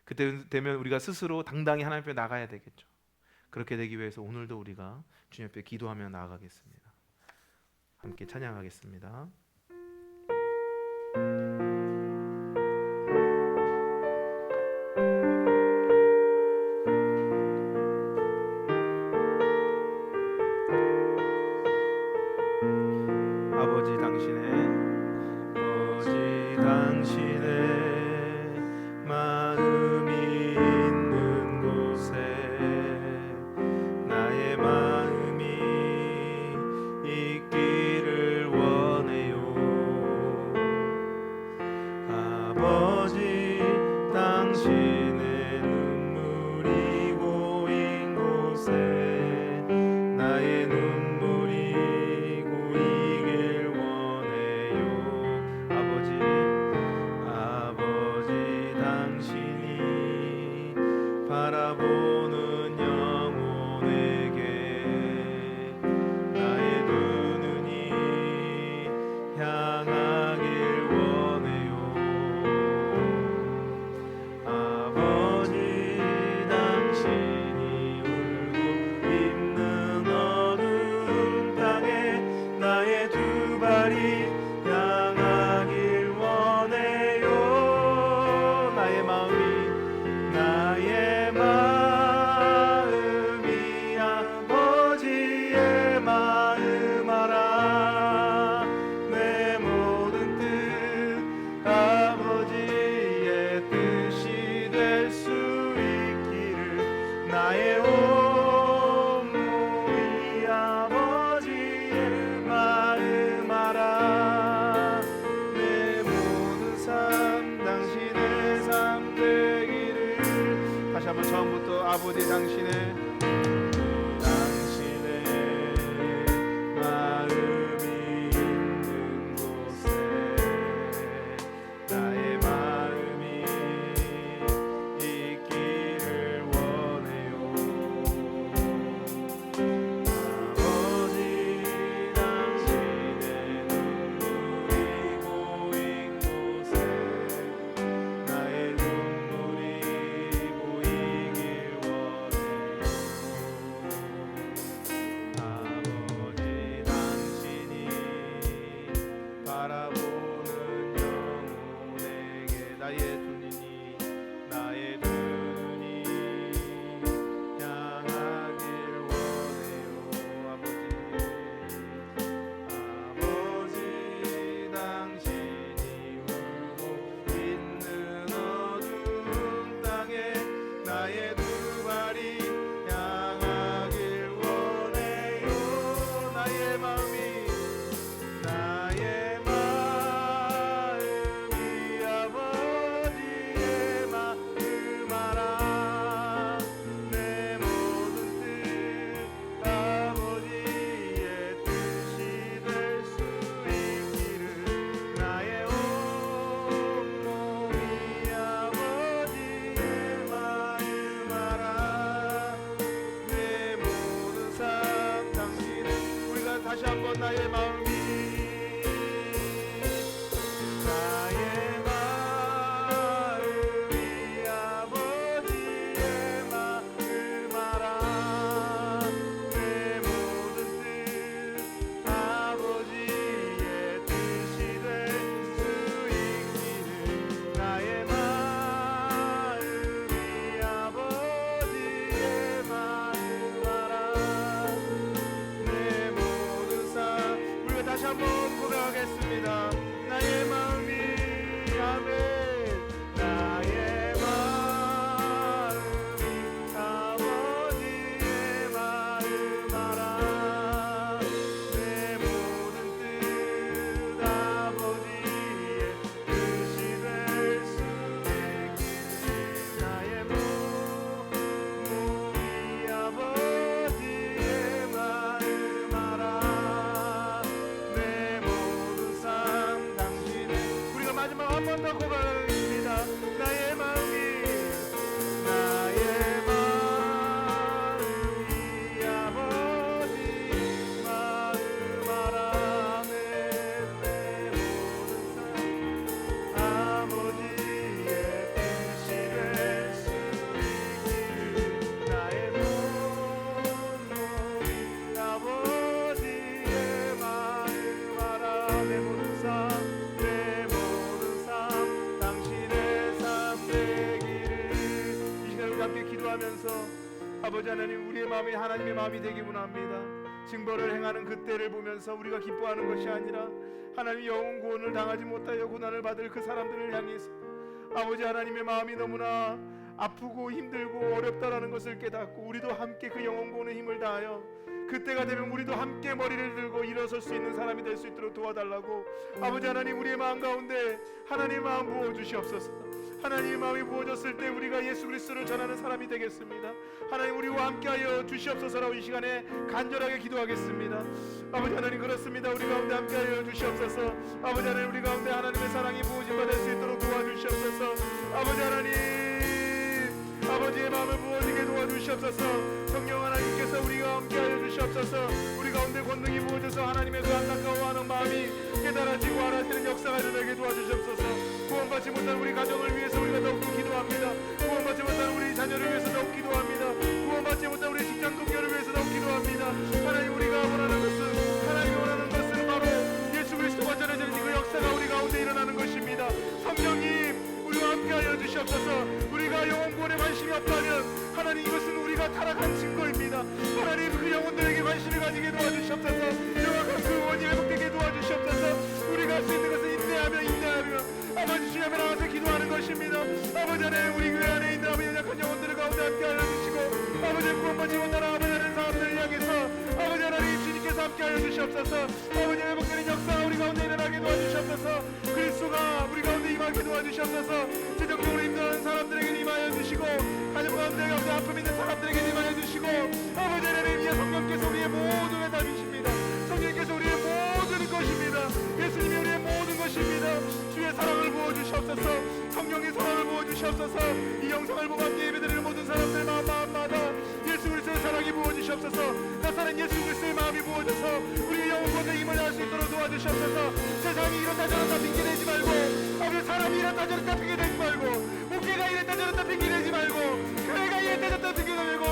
그때 되면 우리가 스스로 당당히 하나님 앞에 나가야 되겠죠. 그렇게 되기 위해서 오늘도 우리가 주님 앞에 기도하며 나아가겠습니다. 함께 찬양하겠습니다. 아버지 당신의 마음이 있는 곳에 나의 마음이 있기를 원해요. 아버지 당신의 눈물이 고인 곳에 나의 눈물이 고이길 원해요. 아버지 당신이 바라보는 영혼에게 나의 두 눈이 향하길 원해요. 아버지 당신이 울고 있는 어두운 땅에 나의 두 발이 향하길 원해요. 나의 마음이 아버지의 마음 알아. 내 모든 뜻 아버지의 뜻이 될 수 있기를 나의 온 몸이 아버지의 마음 알아. 내 모든 삶 당신의 삶 되기를. 다시 한번 처음부터 아버지 당신의 마음이 있는 곳에 나의 마음이 있기를 원해요. 아버지 당신의 눈물이 고인 곳에 나의 눈물이 고이길 원해요. 아버지 당신이 바라보는 영혼에게 나의 두 눈이 향하길 원해요. 아버지 당신이 울고 있는 어두운 땅에 나의 두 발이 향하길 원해요. 나의 마음이 나의 마음이 아버지의 마음 알아. 내 모든 뜻 아버지의 뜻이 될 수 있기를. 나의 마음이 아버지의 마음 알아. 내 모든 삶. 우리가 다시 한번 고백하겠습니다. 나의 마음이 아멘. 나의 마음이 아버지의 마음 알아. 내 모든 뜻 아버지의 뜻이 될 수 있기를. 나의 몸이 아버지의 마음 알아. 내 모든 삶 당신의. 우리가 마지막 한 번 더 고백하겠습니다. 나의 마음이 아버지 마음 알아. 내 모든 삶 아버지의 뜻이 될 수 있기를. 나의 몸이 아버지의 마음 알아. 내 모든 삶 당신의 삶 되기를. 이 시간 우리 함께 기도하면서 아버지 하나님, 우리의 마음이 하나님의 마음이 되기 원합니다. 징벌을 행하는 그때를 보면서 우리가 기뻐하는 것이 아니라 하나님 영혼 구원을 당하지 못하여 고난을 받을 그 사람들을 향해서 아버지 하나님의 마음이 너무나 아프고 힘들고 어렵다라는 것을 깨닫고 우리도 함께 그 영혼 구원의 힘을 다하여 그때가 되면 우리도 함께 머리를 들고 일어설 수 있는 사람이 될 수 있도록 도와달라고. 아버지 하나님, 우리의 마음 가운데 하나님의 마음 부어주시옵소서. 하나님의 마음이 부어졌을 때 우리가 예수 그리스도를 전하는 사람이 되겠습니다. 하나님, 우리와 함께하여 주시옵소서라고 이 시간에 간절하게 기도하겠습니다. 아버지 하나님, 그렇습니다. 우리 가운데 함께하여 주시옵소서. 아버지 하나님, 우리 가운데 하나님의 사랑이 부어진 바 될 수 있도록 도와주시옵소서. 아버지 하나님, 아버지의 마음을 부어지게 도와주시옵소서. 성령 하나님께서 우리가 함께하여 주시옵소서. 우리 가운데 권능이 부어져서 하나님의 그 안타까워하는 마음이 깨달아지고 알아지는 역사가 일어나게 도와주시옵소서. 구원받지 못한 우리 가정을 위해서 우리가 더욱더 기도합니다. 구원받지 못한 우리 자녀를 위해서 더욱 기도합니다. 구원받지 못한 우리 직장 동료를 위해서 더욱 기도합니다. 하나님, 우리가 원하는 것은, 하나님이 원하는 것은 바로 예수 그리스도가 전해지는 그 역사가 우리 가운데 일어나는 것입니다. 성령님, 우리와 함께하여 주시옵소서. 우리가 영혼 구원에 관심이 없다면 하나님, 이것은 우리가 타락한 증거입니다. 하나님, 그 영혼들에게 관심을 가지게 도와주시옵소서. 영원한 그 원이 회복되게 도와주시옵소서. 우리가 할 수 있는 것은 인내하며 아버지 주님 앞에 나와서 기도하는 것입니다. 아버지 하나님, 우리 교회 안에 있는 아버지 연약한 영혼들을 가운데 함께하여 주시고 아버지 구원받지 못하는 아버지 하나님 사람들을 향해서 아버지 하나님 주님께서 함께하여 주시옵소서. 아버지 회복되는 역사 우리 가운데 일어나게 도와주시옵소서. 그리스도가 우리 가운데 임하게 도와주시옵소서. 재정적으로 힘든 사람들에게 임하여 주시고 가정 가운데 아픔 있는 사람들에게 임하여 주시고 아버지 하나님, 이 성령께서 우리의 모든 회답이십니다. 성령께서 우리의 모든 것입니다. 예수님이 우리의 모든 것입니다. 주의 사랑을 부어주시옵소서. 성령의 사랑을 부어주시옵소서. 이 영상을 보고 함께 예배드리는 모든 사람들 마음마다 예수 그리스도의 사랑이 부어주시옵소서. 나사렛 예수 그리스도의 마음이 부어져서 우리의 영혼과 힘을 할 수 있도록 도와주시옵소서. 세상이 이렇다 저렇다 핑계대지 말고 아버지 사람이 이렇다 저렇다 핑계대지 말고 목회가 이랬다 저랬다 핑계대지 말고 교회가 이랬다 저랬다 핑계대고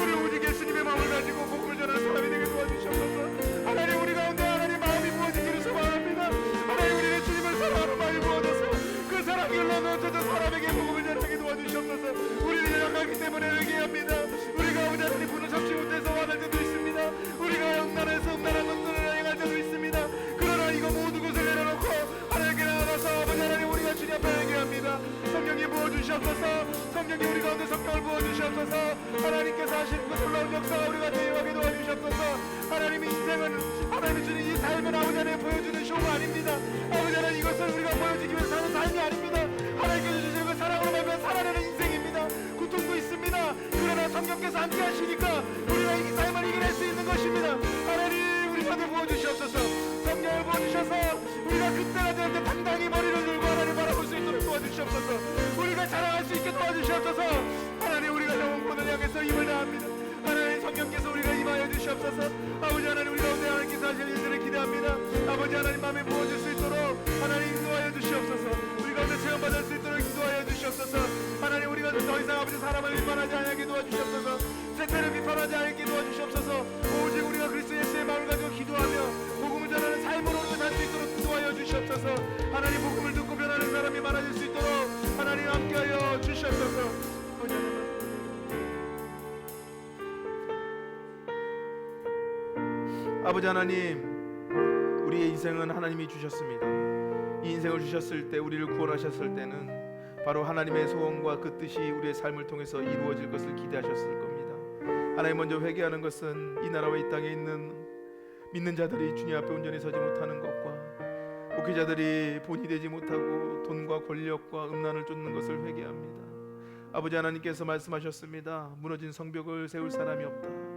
우리 오직 예수님의 마음을 가지고 복음을 전하는 사람이 되게 도와주시옵소서. 하나님, 우리 가운데 하나님 마음이 부어지기를 소망합니다. 하나님, 우리는 주님을 사랑하는 마음이 부어져서 그 사랑이 흘러넘쳐서 사람에게 복음을 전하게 도와주시옵소서. 우리는 연약하기 때문에 회개합니다. 우리가 아버지 하나님 분을 잡지 못해서 화날 때도 있습니다. 우리가 음란해서 음란한 것들을 행할 때도 있습니다. 그러나 이거 모든 것을 내려놓고 하나님께 나아가서 아버지 하나님, 우리가 주님 앞에 회개합니다. 성령이 부어주시옵소서. 성령이 우리 가운데 성령을 부어주시옵소서. 하나님께서 하시는 그 놀라운 역사가 우리가 대유하게 도와주시옵소서. 하나님의 인생은 하나님이 주는 이 삶은 아버지 하나님 보여주는 쇼가 아닙니다. 아버지 하나님, 이것을 우리가 보여주기 위해서 사는 삶이 아닙니다. 하나님께서 주시는 그 사랑으로 말미암아 살아내는 인생입니다. 고통도 있습니다. 그러나 성령께서 함께 하시니까 우리가 이 삶을 이겨낼 수 있는 것입니다. 하나님, 우리 가운데 부어주시옵소서. 성령을 부어주셔서 우리가 그때가 될 때 당당히 머리를 들고 하나님 바라볼 수 있도록 도와주시옵소서. 우리가 자랑할 수 있게 도와주시옵소서. 하나님, 우리가 영혼권을 향해서 힘을 다합니다. 하나님, 성령께서 우리가 임하여 주시옵소서. 아버지 하나님, 우리 가운데 하나님께서 하실 일들을 기대합니다. 아버지 하나님, 마음에 부어질 수 있도록 하나님 인도하여 주시옵소서. 우리 가운데 체험받을 수 있도록 인도하여 주시옵소서. 하나님, 우리가 더 이상 아버지 사람을 비판하지 않게 도와주시옵소서. 세태를 비판하지 않게 도와주시옵소서. 오직 우리가 그리스도 예수의 마음을 가지고 기도하며 복음을 전하는 삶으로 우리가 살 수 있도록 인도하여 주시옵소서. 하나님, 복음을 듣고 변하는 사람이 많아질 수 있도록 하나님 함께하여 주시옵소서. 아버지 하나님, 우리의 인생은 하나님이 주셨습니다. 이 인생을 주셨을 때, 우리를 구원하셨을 때는 바로 하나님의 소원과 그 뜻이 우리의 삶을 통해서 이루어질 것을 기대하셨을 겁니다. 하나님, 먼저 회개하는 것은 이 나라와 이 땅에 있는 믿는 자들이 주님 앞에 온전히 서지 못하는 것과 목회자들이 본이 되지 못하고 돈과 권력과 음란을 쫓는 것을 회개합니다. 아버지 하나님께서 말씀하셨습니다. 무너진 성벽을 세울 사람이 없다.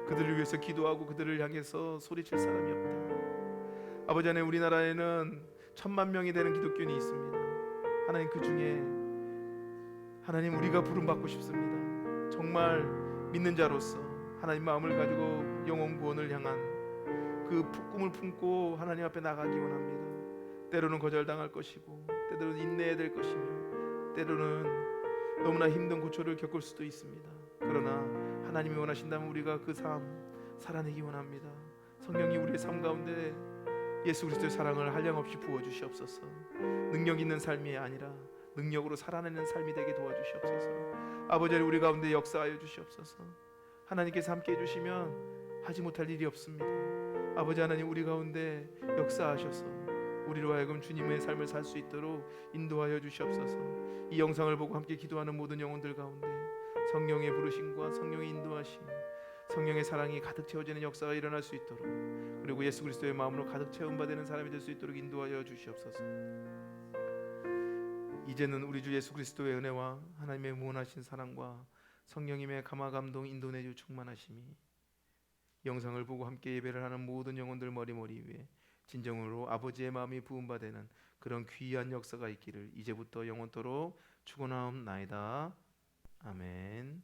그들을 위해서 기도하고 그들을 향해서 소리칠 사람이 없다. 아버지 하나님, 우리나라에는 1000만 명이 되는 기독교인이 있습니다. 하나님, 그 중에 하나님, 우리가 부름받고 싶습니다. 정말 믿는 자로서 하나님 마음을 가지고 영혼 구원을 향한 그 꿈을 품고 하나님 앞에 나가기 원합니다. 때로는 거절당할 것이고, 때로는 인내해야 될 것이며, 때로는 너무나 힘든 고초를 겪을 수도 있습니다. 그러나 하나님이 원하신다면 우리가 그 삶 살아내기 원합니다. 성령이 우리의 삶 가운데 예수 그리스도의 사랑을 한량없이 부어주시옵소서. 능력 있는 삶이 아니라 능력으로 살아내는 삶이 되게 도와주시옵소서. 아버지, 우리 가운데 역사하여 주시옵소서. 하나님께서 함께 해주시면 하지 못할 일이 없습니다. 아버지 하나님, 우리 가운데 역사하셔서 우리로 하여금 주님의 삶을 살 수 있도록 인도하여 주시옵소서. 이 영상을 보고 함께 기도하는 모든 영혼들 가운데 성령의 부르심과 성령의 인도하심, 성령의 사랑이 가득 채워지는 역사가 일어날 수 있도록, 그리고 예수 그리스도의 마음으로 가득 채움받는 사람이 될 수 있도록 인도하여 주시옵소서. 이제는 우리 주 예수 그리스도의 은혜와 하나님의 무한하신 사랑과 성령님의 감화 감동 인도내주 충만하심이 영상을 보고 함께 예배를 하는 모든 영혼들 머리 위에 진정으로 아버지의 마음이 부음받는 그런 귀한 역사가 있기를 이제부터 영원토록 축원하옵나이다. 아멘.